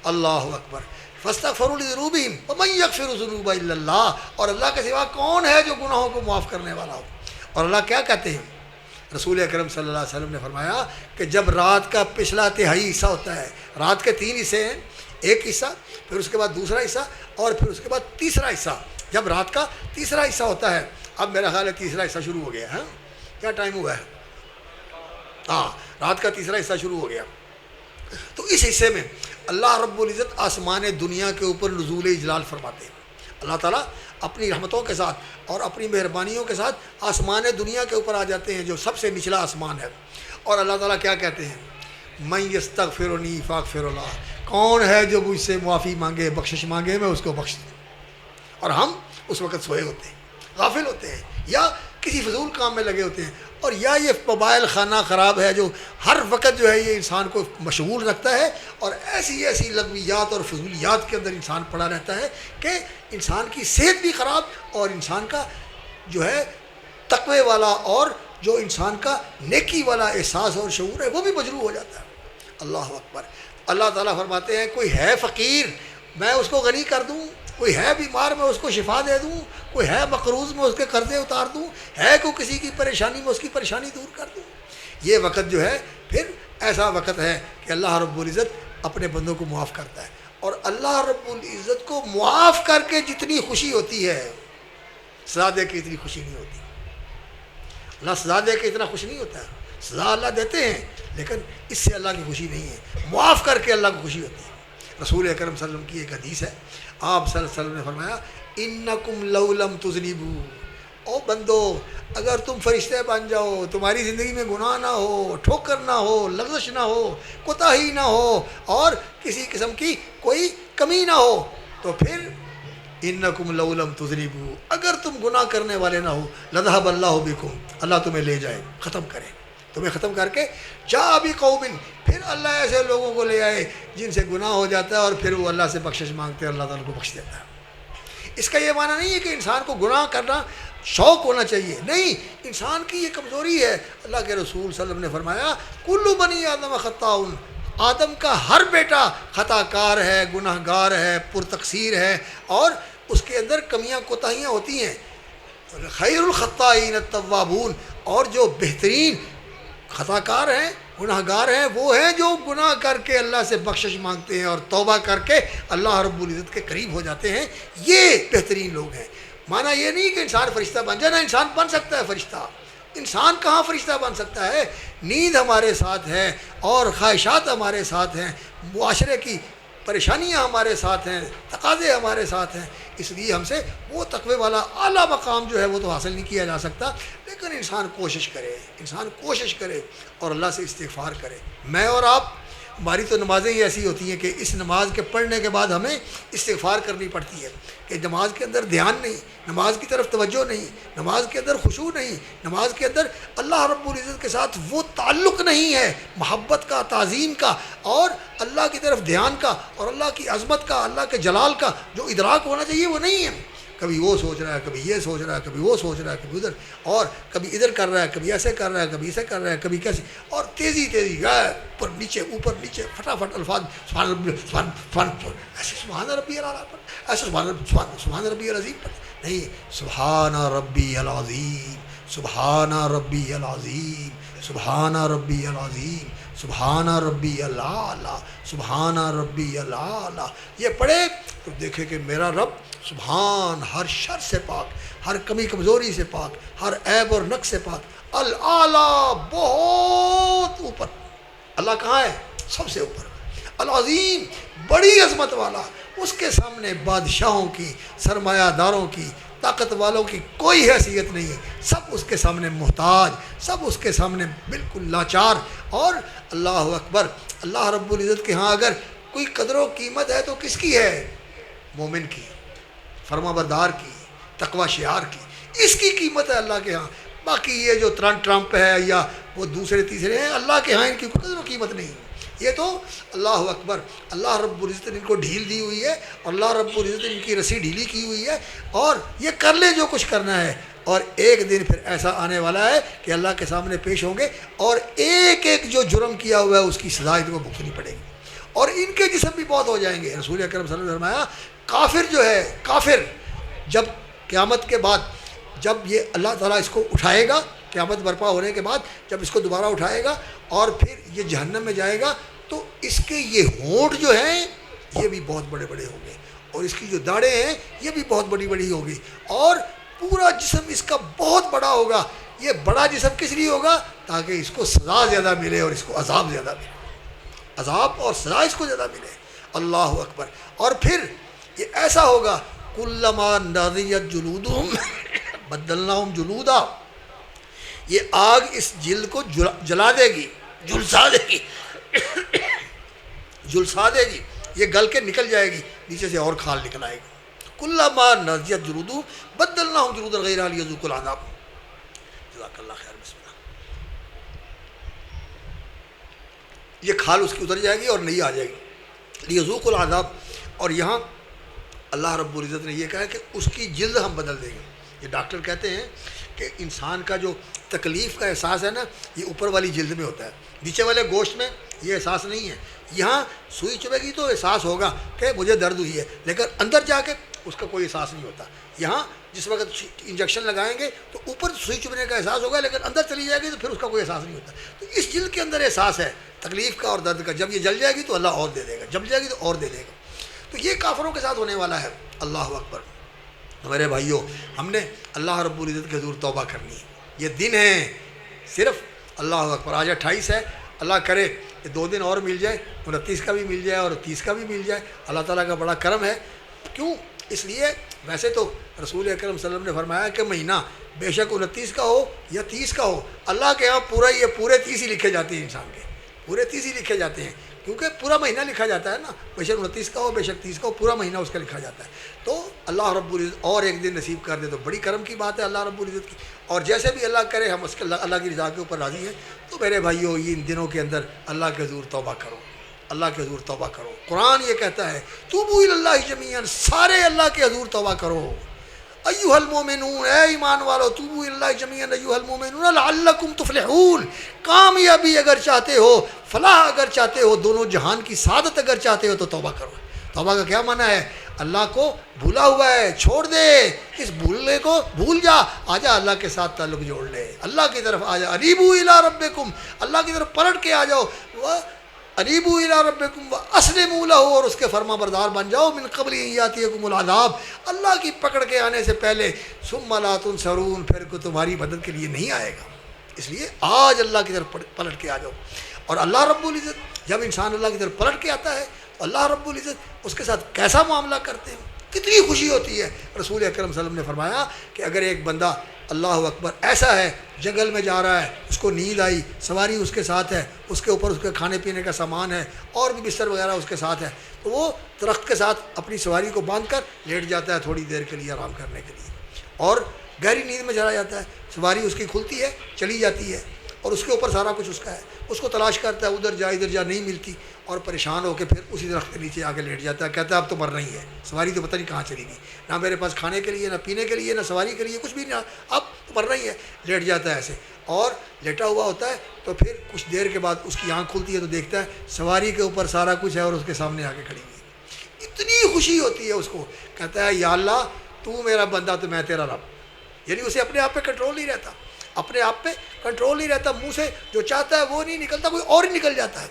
A: اللہ اکبر، فاستغفروا لذنوبہم ومن یغفر الذنوب الا اللہ، اور اللہ کے سوا کون ہے جو گناہوں کو معاف کرنے والا ہو۔ اور اللہ کیا کہتے ہیں؟ رسول اکرم صلی اللہ علیہ وسلم نے فرمایا کہ جب رات کا پچھلا تہائی حصہ ہوتا ہے، رات کے 3 حصے ہیں، ایک حصہ، پھر اس کے بعد دوسرا حصہ، اور پھر اس کے بعد تیسرا حصہ، جب رات کا تیسرا حصہ ہوتا ہے، اب میرا خیال ہے تیسرا حصہ شروع ہو گیا ہے، کیا ٹائم ہوا ہے؟ ہاں، رات کا تیسرا حصہ شروع ہو گیا۔ تو اس حصے میں اللہ رب العزت آسمان دنیا کے اوپر نزول اجلال فرماتے ہیں، اللہ تعالیٰ اپنی رحمتوں کے ساتھ اور اپنی مہربانیوں کے ساتھ آسمان دنیا کے اوپر آ جاتے ہیں جو سب سے نچلا آسمان ہے، اور اللہ تعالیٰ کیا کہتے ہیں، من یستغفرنی فاغفر اللہ، کون ہے جو مجھ سے معافی مانگے، بخشش مانگے، میں اس کو بخش دوں۔ اور ہم اس وقت سوئے ہوتے ہیں، غافل ہوتے ہیں، یا کسی فضول کام میں لگے ہوتے ہیں، اور یا یہ موبائل خانہ خراب ہے جو ہر وقت جو ہے یہ انسان کو مشغول رکھتا ہے، اور ایسی ایسی لغویات اور فضولیات کے اندر انسان پڑا رہتا ہے کہ انسان کی صحت بھی خراب، اور انسان کا جو ہے تقوی والا اور جو انسان کا نیکی والا احساس اور شعور ہے وہ بھی مجروح ہو جاتا ہے۔ اللہ اکبر۔ اللہ تعالیٰ فرماتے ہیں کوئی ہے فقیر میں اس کو غنی کر دوں، کوئی ہے بیمار میں اس کو شفا دے دوں، کوئی ہے مقروض میں اس کے قرضے اتار دوں، ہے کوئی کسی کی پریشانی میں اس کی پریشانی دور کر دوں۔ یہ وقت جو ہے پھر ایسا وقت ہے کہ اللہ رب العزت اپنے بندوں کو معاف کرتا ہے، اور اللہ رب العزت کو معاف کر کے جتنی خوشی ہوتی ہے سزا دے کے اتنی خوشی نہیں ہوتی۔ اللہ سزا دے کے اتنا خوش نہیں ہوتا ہے، سزا اللہ دیتے ہیں لیکن اس سے اللہ کی خوشی نہیں ہے، معاف کر کے اللہ کو خوشی ہوتی ہے۔ رسول اکرم صلی اللہ علیہ وسلم کی ایک حدیث ہے، آپ صلی اللہ علیہ وسلم نے فرمایا انکم لو لم تذنبوا، او بندو اگر تم فرشتے بن جاؤ، تمہاری زندگی میں گناہ نہ ہو، ٹھوکر نہ ہو، لغزش نہ ہو، کوتاہی نہ ہو، اور کسی قسم کی کوئی کمی نہ ہو، تو پھر انکم لو لم تذنبوا، اگر تم گناہ کرنے والے نہ ہو، لذهب اللہ بکم، اللہ تمہیں لے جائے، ختم کرے، تمہیں ختم کر کے جاء بقوم، پھر اللہ ایسے لوگوں کو لے آئے جن سے گناہ ہو جاتا ہے اور پھر وہ اللہ سے بخشش مانگتے ہیں، اللہ تعالیٰ کو بخش دیتا ہے۔ اس کا یہ معنی نہیں ہے کہ انسان کو گناہ کرنا شوق ہونا چاہیے، نہیں، انسان کی یہ کمزوری ہے۔ اللہ کے رسول صلی اللہ علیہ وسلم نے فرمایا کل بنی آدم خطاء، آدم کا ہر بیٹا خطا کار ہے، گناہ گار ہے، پرتقصیر ہے، اور اس کے اندر کمیاں کوتاہیاں ہوتی ہیں۔ خیر الخطائین التوابون، اور جو بہترین خطا کار ہیں، گناہ گار ہیں، وہ ہیں جو گناہ کر کے اللہ سے بخشش مانگتے ہیں اور توبہ کر کے اللہ رب العزت کے قریب ہو جاتے ہیں، یہ بہترین لوگ ہیں۔ معنی یہ نہیں کہ انسان فرشتہ بن جائے، نہ، انسان بن سکتا ہے فرشتہ، انسان کہاں فرشتہ بن سکتا ہے؟ نیند ہمارے ساتھ ہے اور خواہشات ہمارے ساتھ ہیں، معاشرے کی پریشانیاں ہمارے ساتھ ہیں، تقاضے ہمارے ساتھ ہیں، اس لیے ہم سے وہ تقوی والا اعلیٰ مقام جو ہے وہ تو حاصل نہیں کیا جا سکتا، لیکن انسان کوشش کرے اور اللہ سے استغفار کرے۔ میں اور آپ، ہماری تو نمازیں ہی ایسی ہوتی ہیں کہ اس نماز کے پڑھنے کے بعد ہمیں استغفار کرنی پڑتی ہے کہ نماز کے اندر دھیان نہیں، نماز کی طرف توجہ نہیں، نماز کے اندر خشوع نہیں، نماز کے اندر اللہ رب العزت کے ساتھ وہ تعلق نہیں ہے، محبت کا، تعظیم کا، اور اللہ کی طرف دھیان کا، اور اللہ کی عظمت کا، اللہ کے جلال کا جو ادراک ہونا چاہیے وہ نہیں ہے۔ کبھی وہ سوچ رہا ہے، کبھی یہ سوچ رہا ہے، کبھی وہ سوچ رہا ہے، کبھی ادھر، اور کبھی ادھر کر رہا ہے، کبھی ایسے کر رہا ہے، کبھی ایسے کر رہا ہے، کبھی کیسے، اور تیزی اوپر نیچے فٹافٹ الفاظ، سبحان ربی، ایسے سبحان ربی العلیٰ پر، ایسے سبحان ربی العظیم پر نہیں، سبحان ربی العظیم، سبحان ربی العظیم، سبحان ربی العظیم، سبحان ربی الاعلیٰ، سبحان ربی الاعلیٰ، یہ پڑھے تو دیکھے کہ میرا رب سبحان، ہر شر سے پاک، ہر کمی کمزوری سے پاک، ہر عیب اور نقص سے پاک، الاعلیٰ، بہت اوپر۔ اللہ کہاں ہے؟ سب سے اوپر۔ العظیم، بڑی عظمت والا، اس کے سامنے بادشاہوں کی، سرمایہ داروں کی، طاقت والوں کی کوئی حیثیت نہیں، سب اس کے سامنے محتاج، سب اس کے سامنے بالکل لاچار۔ اور اللہ اکبر، اللہ رب العزت کے ہاں اگر کوئی قدر و قیمت ہے تو کس کی ہے؟ مومن کی، فرما بردار کی، تقوی شعار کی، اس کی قیمت ہے اللہ کے ہاں۔ باقی یہ جو ٹرمپ ہے یا وہ دوسرے تیسرے ہیں، اللہ کے ہاں ان کی قدر و قیمت نہیں۔ یہ تو اللہ اکبر، اللہ رب العزت نے ان کو ڈھیل دی ہوئی ہے، اور اللہ رب العزت نے ان کی رسی ڈھیلی کی ہوئی ہے، اور یہ کر لے جو کچھ کرنا ہے۔ اور ایک دن پھر ایسا آنے والا ہے کہ اللہ کے سامنے پیش ہوں گے، اور ایک ایک جو جرم کیا ہوا ہے اس کی سزا ان کو بھگتنی پڑے گی، اور ان کے جسم بھی بہت ہو جائیں گے۔ رسول اکرم صلی اللہ علیہ وسلم نے فرمایا کافر جو ہے، کافر جب قیامت کے بعد جب یہ اللہ تعالیٰ اس کو اٹھائے گا، قیامت برپا ہونے کے بعد جب اس کو دوبارہ اٹھائے گا اور پھر یہ جہنم میں جائے گا، تو اس کے یہ ہونٹ جو ہیں یہ بھی بہت بڑے بڑے ہوں گے، اور اس کی جو داڑھیں ہیں یہ بھی بہت بڑی بڑی ہوگی، اور پورا جسم اس کا بہت بڑا ہوگا۔ یہ بڑا جسم کس لیے ہوگا؟ تاکہ اس کو سزا زیادہ ملے اور اس کو عذاب زیادہ ملے، عذاب اور سزا اس کو زیادہ ملے۔ اللہ اکبر۔ اور پھر یہ ایسا ہوگا، کلما نضجت جلودہم بدلناہم جلودا، یہ آگ اس جلد کو جلا دے گی، جھلسا دے گی، جھلسا دے گی، یہ گل کے نکل جائے گی، نیچے سے اور کھال نکل آئے گی۔ کلما نضجت جلودہم بدلناہم جلودا غیرہا لیذوقوا العذاب۔ جزاک اللہ خیر، بسم اللہ۔ یہ کھال اس کی اتر جائے گی اور نئی آ جائے گی، لیذوقوا العذاب۔ اور یہاں اللہ رب العزت نے یہ کہا کہ اس کی جلد ہم بدل دیں گے۔ یہ ڈاکٹر کہتے ہیں کہ انسان کا جو تکلیف کا احساس ہے نا، یہ اوپر والی جلد میں ہوتا ہے، نیچے والے گوشت میں یہ احساس نہیں ہے۔ یہاں سوئی چبھے گی تو احساس ہوگا کہ مجھے درد ہوئی ہے، لیکن اندر جا کے اس کا کوئی احساس نہیں ہوتا۔ یہاں جس وقت انجیکشن لگائیں گے تو اوپر سوئی چبھنے کا احساس ہوگا، لیکن اندر چلی جائے گی تو پھر اس کا کوئی احساس نہیں ہوتا۔ تو اس جلد کے اندر احساس ہے تکلیف کا اور درد کا، جب یہ جل جائے گی تو اللہ اور دے دے گا، جب جائے گی تو اور دے دے گا۔ تو یہ کافروں کے ساتھ ہونے والا ہے۔ اللہ اکبر۔ میرے بھائیوں، ہم نے اللہ رب العزت کے حضور توبہ کرنی ہے۔ یہ دن ہے صرف، اللہ اکبر، آج 28 ہے، اللہ کرے کہ 2 دن اور مل جائے، 29 کا بھی مل جائے اور 30 کا بھی مل جائے۔ اللہ تعالیٰ کا بڑا کرم ہے۔ کیوں؟ اس لیے ویسے تو رسول اکرم صلی اللہ علیہ وسلم نے فرمایا کہ مہینہ بے شک 29 کا ہو یا 30 کا ہو، اللہ کے ہاں پورا یہ پورے 30 ہی لکھے جاتے ہیں، انسان کے پورے 30 ہی لکھے جاتے ہیں، کیونکہ پورا مہینہ لکھا جاتا ہے نا، بے شک 29 کا ہو بے شک 30 کا ہو، پورا مہینہ اس کا لکھا جاتا ہے۔ تو اللہ رب العزت اور ایک دن نصیب کر دے تو بڑی کرم کی بات ہے اللہ رب العزت کی۔ اور جیسے بھی اللہ کرے ہم اس کے اللہ کی رضا کے اوپر راضی ہیں۔ تو میرے بھائیوں، ان دنوں کے اندر اللہ کے حضور توبہ کرو، اللہ کے حضور توبہ کرو۔ قرآن یہ کہتا ہے توبوا الی اللہ جمیعا، سارے اللہ کے حضور توبہ کرو۔ ایھا المؤمنون، اے ایمان والو، توبوا الی اللہ جمیعا ایھا المؤمنون لعلکم تفلحون، کامیابی اگر چاہتے ہو، فلاح اگر چاہتے ہو، دونوں جہان کی سعادت اگر چاہتے ہو تو توبہ کرو۔ توبہ کا کیا معنی ہے؟ اللہ کو بھولا ہوا ہے چھوڑ دے، اس بھولنے کو بھول جا، آجا اللہ کے ساتھ تعلق جوڑ لے، اللہ کی طرف آجا، انیبوا الی ربکم، اللہ کی طرف پلٹ کے آ جاؤ، انیبوا الی ربکم واسلموا لہ، اور اس کے فرما بردار بن جاؤ، من قبل ان یاتیکم العذاب، اللہ کی پکڑ کے آنے سے پہلے، ثم لا تنصرون، پھر کو تمہاری مدد کے لیے نہیں آئے گا۔ اس لیے آج اللہ کی طرف پلٹ کے آ جاؤ۔ اور اللہ رب العزت جب انسان اللہ کی طرف پلٹ کے آتا ہے تو اللہ رب العزت اس کے ساتھ کیسا معاملہ کرتے ہیں، کتنی خوشی ہوتی ہے۔ رسول اکرم صلی اللہ علیہ وسلم نے فرمایا کہ اگر ایک بندہ، اللہ اکبر، ایسا ہے جنگل میں جا رہا ہے، اس کو نیند آئی، سواری اس کے ساتھ ہے، اس کے اوپر اس کے کھانے پینے کا سامان ہے اور بھی بستر وغیرہ اس کے ساتھ ہے، تو وہ درخت کے ساتھ اپنی سواری کو باندھ کر لیٹ جاتا ہے تھوڑی دیر کے لیے آرام کرنے کے لیے، اور گہری نیند میں چلا جاتا ہے۔ سواری اس کی کھلتی ہے، چلی جاتی ہے، اور اس کے اوپر سارا کچھ اس کا ہے، اس کو تلاش کرتا ہے، ادھر جا نہیں ملتی، اور پریشان ہو کے پھر اسی درخت کے نیچے آ کے لیٹ جاتا ہے، کہتا ہے اب تو مرنا ہی ہے، سواری تو پتہ نہیں کہاں چلی گئی، نہ میرے پاس کھانے کے لیے، نہ پینے کے لیے، نہ سواری کے لیے، کچھ بھی نہ، اب تو مرنا ہی ہے، لیٹ جاتا ہے ایسے، اور لیٹا ہوا ہوتا ہے تو پھر کچھ دیر کے بعد اس کی آنکھ کھلتی ہے تو دیکھتا ہے سواری کے اوپر سارا کچھ ہے اور اس کے سامنے آ کے کھڑی ہوئی ہے، اتنی خوشی ہوتی ہے اس کو، کہتا ہے یا اللہ تو میرا بندہ تو میں تیرا رب، یعنی اسے اپنے آپ پہ کنٹرول نہیں رہتا، اپنے آپ پہ کنٹرول نہیں رہتا، منہ سے جو چاہتا ہے وہ نہیں نکلتا، کوئی اور ہی نکل جاتا ہے۔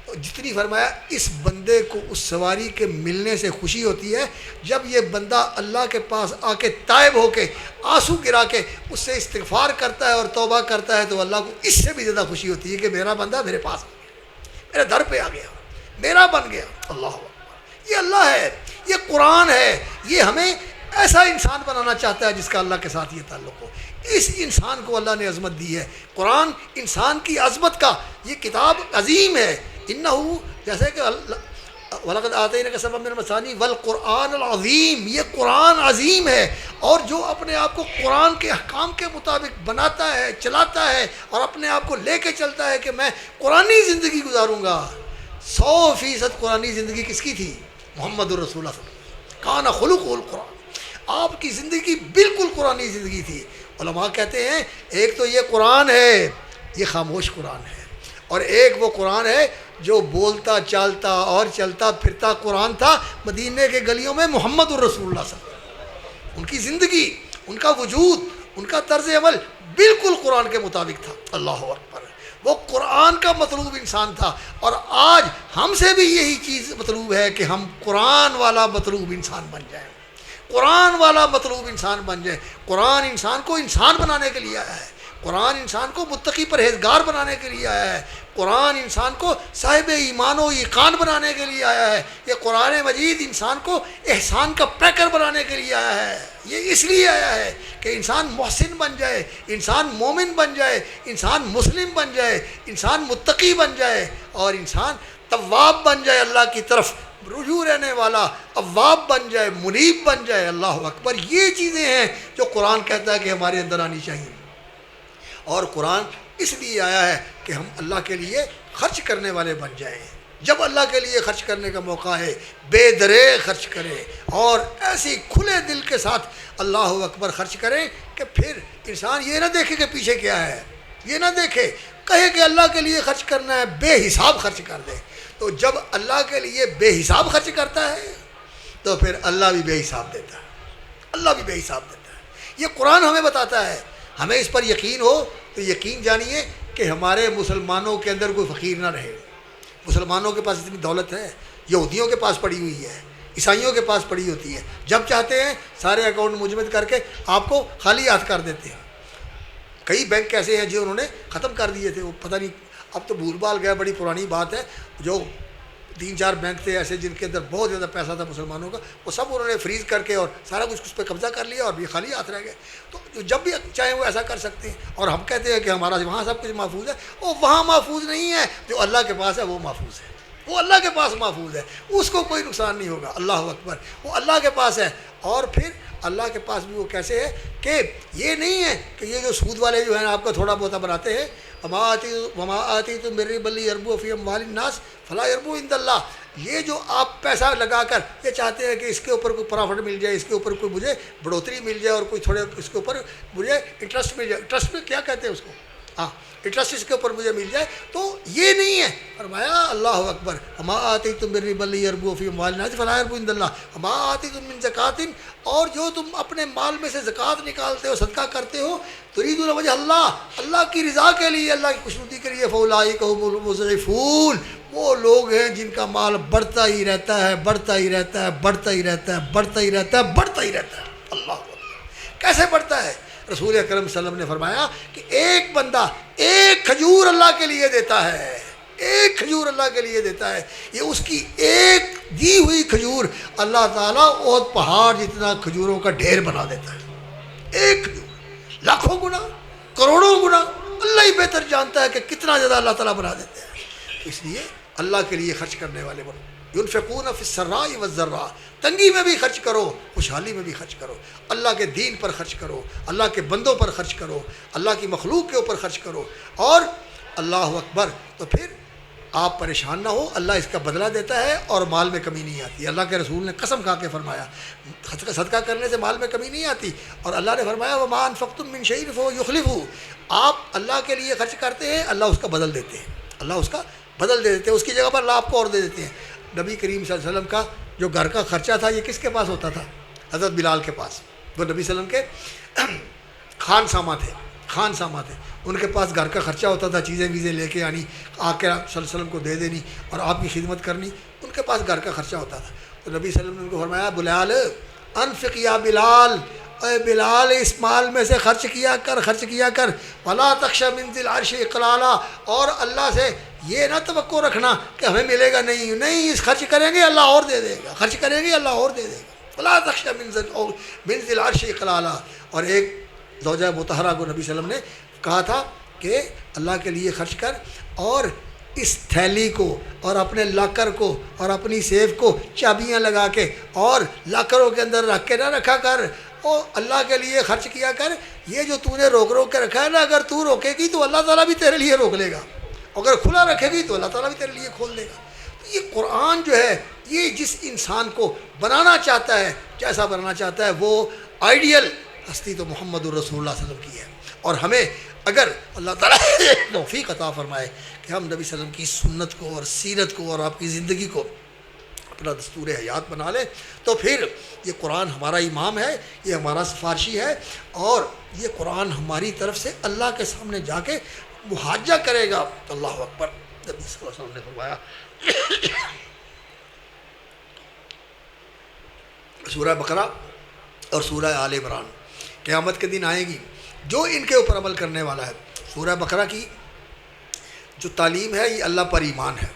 A: تو جتنی فرمایا اس بندے کو اس سواری کے ملنے سے خوشی ہوتی ہے، جب یہ بندہ اللہ کے پاس آ کے تائب ہو کے آنسو گرا کے اس سے استغفار کرتا ہے اور توبہ کرتا ہے، تو اللہ کو اس سے بھی زیادہ خوشی ہوتی ہے کہ میرا بندہ میرے پاس آ گیا، میرے در پہ آ گیا، میرا بن گیا۔ اللہ اکبر، یہ اللہ ہے، یہ قرآن ہے، یہ ہمیں ایسا انسان بنانا چاہتا ہے جس کا اللہ کے ساتھ یہ تعلق ہو۔ اس انسان کو اللہ نے عظمت دی ہے۔ قرآن انسان کی عظمت کا، یہ کتاب عظیم ہے، انہو، جیسے کہ وَلَقَدْ آتَيْنَاكَ سَبْعًا مِنَ الْمَثَانِي وَالْقُرْآنَ الْعَظِيمِ، یہ قرآن عظیم ہے، اور جو اپنے آپ کو قرآن کے احکام کے مطابق بناتا ہے، چلاتا ہے، اور اپنے آپ کو لے کے چلتا ہے کہ میں قرآنی زندگی گزاروں گا۔ 100% قرآنی زندگی کس کی تھی؟ محمد الرسول اللہ صلی اللہ علیہ وسلم، کان خلقہ القرآن، آپ کی زندگی بالکل قرآنی زندگی تھی۔ علماء کہتے ہیں ایک تو یہ قرآن ہے، یہ خاموش قرآن ہے، اور ایک وہ قرآن ہے جو بولتا چالتا اور چلتا پھرتا قرآن تھا۔ مدینے کے گلیوں میں محمد الرسول اللہ صلی اللہ علیہ وسلم، ان کی زندگی، ان کا وجود، ان کا طرز عمل بالکل قرآن کے مطابق تھا۔ اللہ اکبر، وہ قرآن کا مطلوب انسان تھا، اور آج ہم سے بھی یہی چیز مطلوب ہے کہ ہم قرآن والا مطلوب انسان بن جائیں، قرآن والا مطلوب انسان بن جائے۔ قرآن انسان کو انسان بنانے کے لیے آیا ہے، قرآن انسان کو متقی پرہیزگار بنانے کے لیے آیا ہے، قرآن انسان کو صاحب ایمان و ایقان بنانے کے لیے آیا ہے، یہ قرآن مجید انسان کو احسان کا پیکر بنانے کے لیے آیا ہے، یہ اس لیے آیا ہے کہ انسان محسن بن جائے، انسان مومن بن جائے، انسان مسلم بن جائے، انسان متقی بن جائے، اور انسان تواب بن جائے، اللہ کی طرف رجوع رہنے والا، اواب بن جائے، منیب بن جائے۔ اللہ اکبر، یہ چیزیں ہیں جو قرآن کہتا ہے کہ ہمارے اندر آنی چاہیے۔ اور قرآن اس لیے آیا ہے کہ ہم اللہ کے لیے خرچ کرنے والے بن جائیں۔ جب اللہ کے لیے خرچ کرنے کا موقع ہے بے دریغ خرچ کریں، اور ایسی کھلے دل کے ساتھ اللہ اکبر خرچ کریں کہ پھر انسان یہ نہ دیکھے کہ پیچھے کیا ہے، یہ نہ دیکھے، کہے کہ اللہ کے لیے خرچ کرنا ہے، بے حساب خرچ کر دے۔ تو جب اللہ کے لیے بے حساب خرچ کرتا ہے تو پھر اللہ بھی بے حساب دیتا ہے، اللہ بھی بے حساب دیتا ہے۔ یہ قرآن ہمیں بتاتا ہے، ہمیں اس پر یقین ہو تو یقین جانیے کہ ہمارے مسلمانوں کے اندر کوئی فقیر نہ رہے۔ مسلمانوں کے پاس اتنی دولت ہے، یہودیوں کے پاس پڑی ہوئی ہے، عیسائیوں کے پاس پڑی ہوتی ہے، جب چاہتے ہیں سارے اکاؤنٹ مجمد کر کے آپ کو خالی ہاتھ کر دیتے ہیں۔ کئی بینک ایسے ہیں جو انہوں نے ختم کر دیے تھے، وہ پتہ نہیں اب تو بھول بھال گیا، بڑی پرانی بات ہے، جو 3-4 بینک تھے ایسے جن کے اندر بہت زیادہ پیسہ تھا مسلمانوں کا، وہ سب انہوں نے فریز کر کے اور سارا کچھ اس پہ قبضہ کر لیا اور یہ خالی ہاتھ رہ گئے۔ تو جب بھی چاہیں وہ ایسا کر سکتے ہیں، اور ہم کہتے ہیں کہ ہمارا وہاں سب کچھ محفوظ ہے، وہ وہاں محفوظ نہیں ہے، جو اللہ کے پاس ہے وہ محفوظ ہے، وہ اللہ کے پاس محفوظ ہے، اس کو کوئی نقصان نہیں ہوگا۔ اللہ اکبر، وہ اللہ کے پاس ہے۔ اور پھر اللہ کے پاس بھی وہ کیسے ہے کہ یہ نہیں ہے کہ یہ جو سود والے جو ہیں آپ کا تھوڑا بہت بناتے ہیں، وما آتیتم من ربا لیربو فی اموال الناس فلا یربو عند اللہ، یہ جو آپ پیسہ لگا کر یہ چاہتے ہیں کہ اس کے اوپر کوئی پرافٹ مل جائے، اس کے اوپر کوئی مجھے بڑھوتری مل جائے، اور کوئی تھوڑے اس کے اوپر مجھے انٹرسٹ مل جائے، انٹرسٹ میں کیا کہتے ہیں اس کو، ہاں انٹرسٹ اس کے اوپر مجھے مل جائے، تو یہ نہیں ہے۔ فرمایا اللہ اکبر، وما آتیتم من ربا لیربو فی اموال الناس فلا یربو عند اللہ وما آتیتم من زکوۃ، اور جو تم اپنے مال میں سے زکوٰۃ نکالتے ہو، صدقہ کرتے ہو، تریدون وجہ اللہ، اللہ کی رضا کے لیے، اللہ کی خوشنودی کے لیے، فاولئک هم المضعفون، وہ لوگ ہیں جن کا مال بڑھتا ہی رہتا ہے، بڑھتا ہی رہتا ہے، بڑھتا ہی رہتا ہے، بڑھتا ہی رہتا ہے، بڑھتا ہی رہتا ہے۔ اللہ اکبر، کیسے بڑھتا ہے؟ رسول اکرم صلی اللہ علیہ وسلم نے فرمایا کہ ایک بندہ ایک کھجور اللہ کے لیے دیتا ہے، ایک کھجور اللہ کے لیے دیتا ہے، یہ اس کی ایک دی ہوئی کھجور اللہ تعالیٰ احد پہاڑ جتنا کھجوروں کا ڈھیر بنا دیتا ہے۔ ایک کھجور لاکھوں گنا، کروڑوں گنا، اللہ ہی بہتر جانتا ہے کہ کتنا زیادہ اللہ تعالیٰ بنا دیتے ہیں۔ اس لیے اللہ کے لیے خرچ کرنے والے بنو۔ ينفقون فی السراء والضراء، تنگی میں بھی خرچ کرو، خوشحالی میں بھی خرچ کرو، اللہ کے دین پر خرچ کرو، اللہ کے بندوں پر خرچ کرو، اللہ کی مخلوق کے اوپر خرچ کرو، اور اللہ اکبر، تو پھر آپ پریشان نہ ہو، اللہ اس کا بدلہ دیتا ہے اور مال میں کمی نہیں آتی۔ اللہ کے رسول نے قسم کھا کے فرمایا صدقہ کرنے سے مال میں کمی نہیں آتی، اور اللہ نے فرمایا وما انفقتم من شیء فهو یخلفہ، آپ اللہ کے لیے خرچ کرتے ہیں، اللہ اس کا بدل دیتے ہیں، اللہ اس کا بدل دے دیتے ہیں، اس کی جگہ پر اللہ آپ کو اور دے دیتے ہیں۔ نبی کریم صلی اللہ علیہ وسلم کا جو گھر کا خرچہ تھا یہ کس کے پاس ہوتا تھا؟ حضرت بلال کے پاس۔ وہ نبی صلی اللہ علیہ وسلم کے خان سامہ تھے، ان کے پاس گھر کا خرچہ ہوتا تھا، چیزیں ویزیں لے کے آنی، آ کے صلی اللہ علیہ وسلم کو دے دینی اور آپ کی خدمت کرنی، ان کے پاس گھر کا خرچہ ہوتا تھا۔ تو نبی صلی اللہ علیہ وسلم نے ان کو فرمایا بلال انفق یا بلال، اے بلال اس مال میں سے خرچ کیا کر، ولا تخش من ذی العرش اقلالا، اور اللہ سے یہ نہ توقع رکھنا کہ ہمیں ملے گا، نہیں، اس خرچ کریں گے اللہ اور دے دے گا، خرچ کریں گے اللہ اور دے دے گا، ولا تخش من ذی العرش اقلالا۔ اور ایک زوجہ مطہرہ کو نبی صلی اللہ علیہ وسلم نے کہا تھا کہ اللہ کے لیے خرچ کر، اور اس تھیلی کو اور اپنے لاکر کو اور اپنی سیف کو چابیاں لگا کے اور لاکروں کے اندر رکھ کے نہ رکھا کر، اور اللہ کے لیے خرچ کیا کر۔ یہ جو تو نے روک کے رکھا ہے نا، اگر تو روکے گی تو اللہ تعالیٰ بھی تیرے لیے روک لے گا، اگر کھلا رکھے گی تو اللہ تعالیٰ بھی تیرے لیے کھول دے گا۔ تو یہ قرآن جو ہے یہ جس انسان کو بنانا چاہتا ہے، جیسا بنانا چاہتا ہے، وہ آئیڈیل ہستی تو محمد الرسول اللہ صلی اللہ علیہ وسلم کی ہے۔ اور ہمیں اگر اللہ تعالیٰ توفیق عطا فرمائے کہ ہم نبی صلی اللہ علیہ وسلم کی سنت کو اور سیرت کو اور آپ کی زندگی کو اپنا دستور حیات بنا لیں، تو پھر یہ قرآن ہمارا امام ہے، یہ ہمارا سفارشی ہے، اور یہ قرآن ہماری طرف سے اللہ کے سامنے جا کے محاجہ کرے گا۔ اللہ اکبر، نبی صلی اللہ علیہ وسلم نے فرمایا سورہ بقرہ اور سورہ آل عمران قیامت کے دن آئے گی، جو ان کے اوپر عمل کرنے والا ہے. سورہ بقرہ کی جو تعلیم ہے یہ اللہ پر ایمان ہے.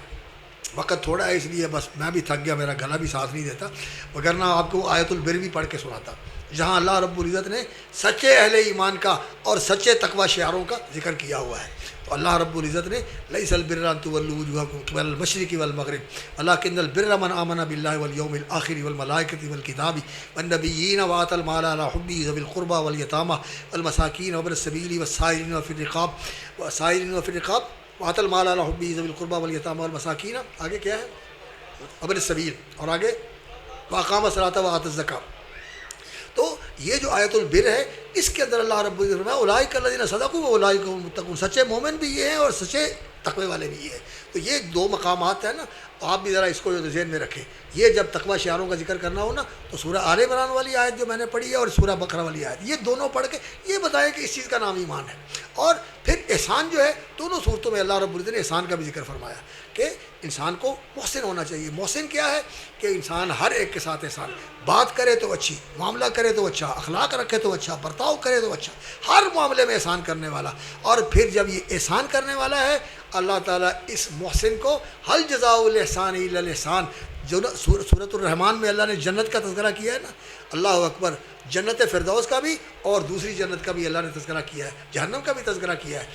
A: وقت تھوڑا ہے اس لیے بس میں بھی تھک گیا, میرا گلا بھی ساتھ نہیں دیتا, وگرنہ آپ کو آیت البر بھی پڑھ کے سناتا, جہاں اللہ رب العزت نے سچے اہل ایمان کا اور سچے تقوی شعاروں کا ذکر کیا ہوا ہے. تو اللہ رب العزت نے لیس البر ان تولوا وجوہکم قبل المشرق والمغرب ولکن البر من آمن باللہ والیوم الآخر والملائکۃ والکتاب والنبیین وآتى المال علی حبہ ذوی القربى والیتامى والمساکین وابن السبیل والسائلین وفی الرقاب وآتى المال علی حبہ ذوی القربى والیتامى والمساکین. آگے کیا ہے؟ وابن السبیل, اور آگے واقام الصلاۃ وآتى الزکاۃ. تو یہ جو آیت البر ہے اس کے اندر اللہ رب العزت نے فرمایا اولئک الذین صدقوا واولئک هم المتقون, سچے مومن بھی یہ ہیں اور سچے تقوی والے بھی یہ ہیں. تو یہ دو مقامات ہیں نا, تو آپ بھی ذرا اس کو ذہن میں رکھیں. یہ جب تقوی شعاروں کا ذکر کرنا ہو نا تو سورہ آل عمران والی آیت جو میں نے پڑھی ہے اور سورہ بقرہ والی آیت, یہ دونوں پڑھ کے یہ بتائیں کہ اس چیز کا نام ایمان ہے. اور پھر احسان جو ہے دونوں صورتوں میں اللہ رب العزت نے احسان کا بھی ذکر فرمایا کہ انسان کو محسن ہونا چاہیے. محسن کیا ہے کہ انسان ہر ایک کے ساتھ احسان, بات کرے تو اچھی, معاملہ کرے تو اچھا, اخلاق رکھے تو اچھا, برتاؤ کرے تو اچھا, ہر معاملے میں احسان کرنے والا. اور پھر جب یہ احسان کرنے والا ہے اللہ تعالیٰ اس محسن کو حل جزاء الاحسان الا الاحسان, جو نا سورۃ الرحمن میں اللہ نے جنت کا تذکرہ کیا ہے نا, اللہ اکبر, جنت فردوس کا بھی اور دوسری جنت کا بھی اللہ نے تذکرہ کیا ہے, جہنم کا بھی تذکرہ کیا ہے.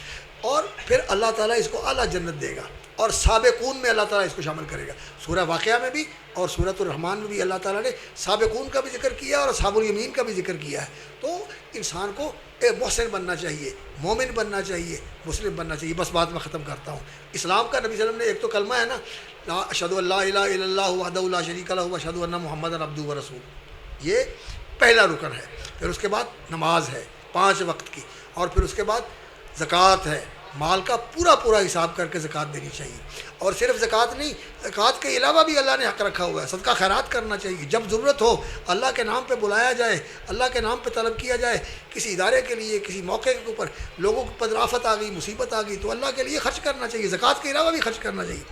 A: اور پھر اللہ تعالیٰ اس کو اعلیٰ جنت دے گا, اور سابقون میں اللہ تعالیٰ اس کو شامل کرے گا. سورہ واقعہ میں بھی اور سورۃ الرحمن میں بھی اللہ تعالیٰ نے سابقون کا بھی ذکر کیا اور اصحاب الیمین کا بھی ذکر کیا ہے. تو انسان کو محسن بننا چاہیے, مومن بننا چاہیے, مسلم بننا چاہیے. بس بات میں ختم کرتا ہوں. اسلام کا نبی صلی اللہ علیہ وسلم نے ایک تو کلمہ ہے نا, اشہد ان لا الہ الا اللہ وحدہ لا شریک لہ واشہد ان محمدا عبدہ ورسولہ, یہ پہلا رکن ہے. پھر اس کے بعد نماز ہے 5 وقت کی, اور پھر اس کے بعد زکوٰۃ ہے, مال کا پورا حساب کر کے زکوٰۃ دینی چاہیے. اور صرف زکوٰۃ نہیں, زکوٰۃ کے علاوہ بھی اللہ نے حق رکھا ہوا ہے, صدقہ خیرات کرنا چاہیے. جب ضرورت ہو اللہ کے نام پہ بلایا جائے, اللہ کے نام پہ طلب کیا جائے, کسی ادارے کے لیے, کسی موقع کے اوپر لوگوں کو پدرافت آ گئی, مصیبت آ گئی, تو اللہ کے لیے خرچ کرنا چاہیے. زکوٰۃ کے علاوہ بھی خرچ کرنا چاہیے.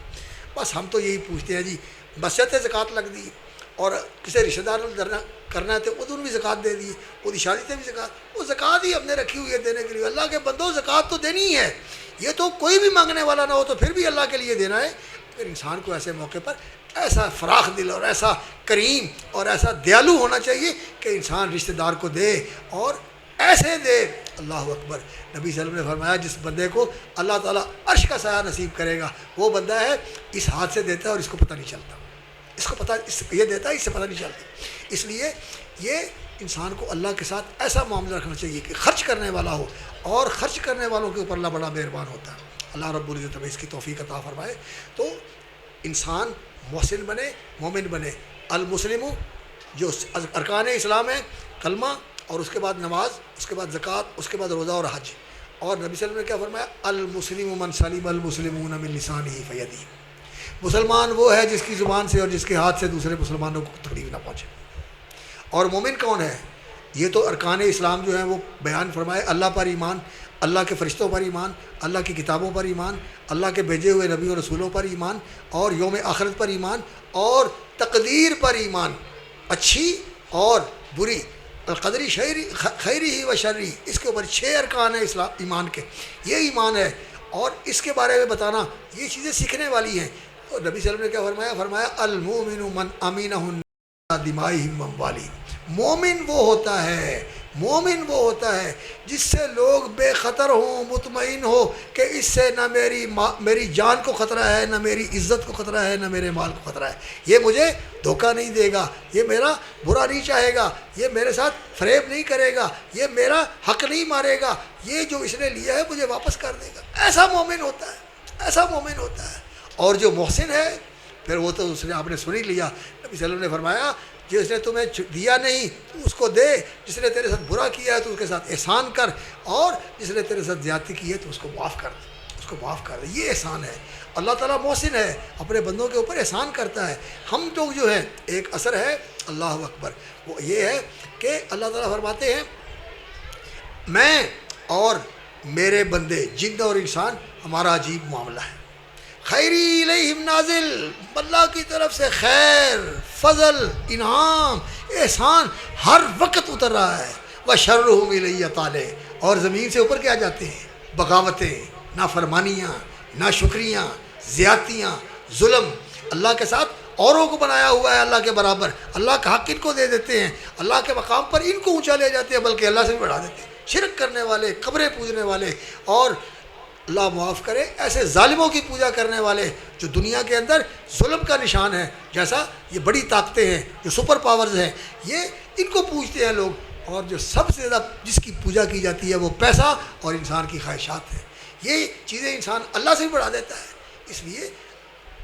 A: بس ہم تو یہی پوچھتے ہیں جی, مسجد سے زکوٰۃ لگ دی, اور کسی رشتہ دار نے کرنا ہے تو ادھر بھی زکوٰۃ دے دی, وہ شادی سے بھی زکوٰۃ, وہ زکوٰۃ ہی ہم نے رکھی ہوئی ہے دینے کے لیے. اللہ کے بندوں زکوٰۃ تو دینی ہی ہے, یہ تو کوئی بھی مانگنے والا نہ ہو تو پھر بھی اللہ کے لیے دینا ہے. پھر انسان کو ایسے موقع پر ایسا فراخ دل اور ایسا کریم اور ایسا دیالو ہونا چاہیے کہ انسان رشتہ دار کو دے اور ایسے دے. اللہ اکبر. نبی صلی اللہ علیہ وسلم نے فرمایا جس بندے کو اللہ تعالیٰ عرش کا سایہ نصیب کرے گا وہ بندہ ہے اس ہاتھ سے دیتا ہے اور اس کو پتہ نہیں چلتا, اس کو پتہ یہ دیتا ہے, اس سے پتہ نہیں چلتا. اس لیے یہ انسان کو اللہ کے ساتھ ایسا معاملہ رکھنا چاہیے کہ خرچ کرنے والا ہو, اور خرچ کرنے والوں کے اوپر اللہ بڑا مہربان ہوتا ہے. اللہ رب العزت ہمیں اس کی توفیق عطا فرمائے. تو انسان محسن بنے, مومن بنے. المسلم جو ارکان اسلام ہے, کلمہ, اور اس کے بعد نماز, اس کے بعد زکوٰۃ, اس کے بعد روزہ اور حج. اور نبی صلی اللہ علیہ وسلم نے کیا فرمایا, المسلم من سلم المسلمون من لسانہ فیدہ, مسلمان وہ ہے جس کی زبان سے اور جس کے ہاتھ سے دوسرے مسلمانوں کو تکلیف نہ پہنچے. اور مومن کون ہے؟ یہ تو ارکان اسلام جو ہیں وہ بیان فرمائے, اللہ پر ایمان, اللہ کے فرشتوں پر ایمان, اللہ کی کتابوں پر ایمان, اللہ کے بھیجے ہوئے نبی و رسولوں پر ایمان, اور یوم آخرت پر ایمان, اور تقدیر پر ایمان, اچھی اور بری, القدری خیری ہی و شرری. اس کے اوپر 6 ارکان ہیں اسلام ایمان کے, یہ ایمان ہے. اور اس کے بارے میں بتانا, یہ چیزیں سیکھنے والی ہیں. اور نبی صلی اللہ علیہ وسلم نے کیا فرمایا, المومن من امینہ دمائہم واموالہم. مومن وہ ہوتا ہے جس سے لوگ بے خطر ہوں, مطمئن ہو کہ اس سے نہ میری جان کو خطرہ ہے, نہ میری عزت کو خطرہ ہے, نہ میرے مال کو خطرہ ہے. یہ مجھے دھوکہ نہیں دے گا, یہ میرا برا نہیں چاہے گا, یہ میرے ساتھ فریب نہیں کرے گا, یہ میرا حق نہیں مارے گا, یہ جو اس نے لیا ہے مجھے واپس کر دے گا. ایسا مومن ہوتا ہے. اور جو محسن ہے پھر وہ تو اس نے آپ نے سن ہی لیا. نبی صلی اللہ علیہ وسلم نے فرمایا جس نے تمہیں دیا نہیں اس کو دے, جس نے تیرے ساتھ برا کیا ہے تو اس کے ساتھ احسان کر, اور جس نے تیرے ساتھ زیادتی کی ہے تو اس کو معاف کر دے. یہ احسان ہے. اللہ تعالیٰ محسن ہے, اپنے بندوں کے اوپر احسان کرتا ہے. ہم لوگ جو ہیں ایک اثر ہے, اللہ اکبر, وہ یہ ہے کہ اللہ تعالیٰ فرماتے ہیں میں اور میرے بندے جن اور انسان ہمارا عجیب معاملہ ہے. خیری الیہم نازل, اللہ کی طرف سے خیر, فضل, انعام, احسان ہر وقت اتر رہا ہے. وشرهم الی طالع، اور زمین سے اوپر کیا جاتے ہیں؟ بغاوتیں، نافرمانیاں، ناشکریاں، زیادتیاں، ظلم، اللہ کے ساتھ اوروں کو بنایا ہوا ہے اللہ کے برابر، اللہ کا حق ان کو دے دیتے ہیں، اللہ کے مقام پر ان کو اونچا لے جاتے ہیں، بلکہ اللہ سے بھی بڑھا دیتے ہیں۔ شرک کرنے والے، قبریں پوجنے والے، اور اللہ معاف کرے ایسے ظالموں کی پوجا کرنے والے جو دنیا کے اندر ظلم کا نشان ہے، جیسا یہ بڑی طاقتیں ہیں جو سپر پاورز ہیں، یہ ان کو پوجتے ہیں لوگ، اور جو سب سے زیادہ جس کی پوجا کی جاتی ہے وہ پیسہ اور انسان کی خواہشات ہیں۔ یہ چیزیں انسان اللہ سے بھی بڑھا دیتا ہے۔ اس لیے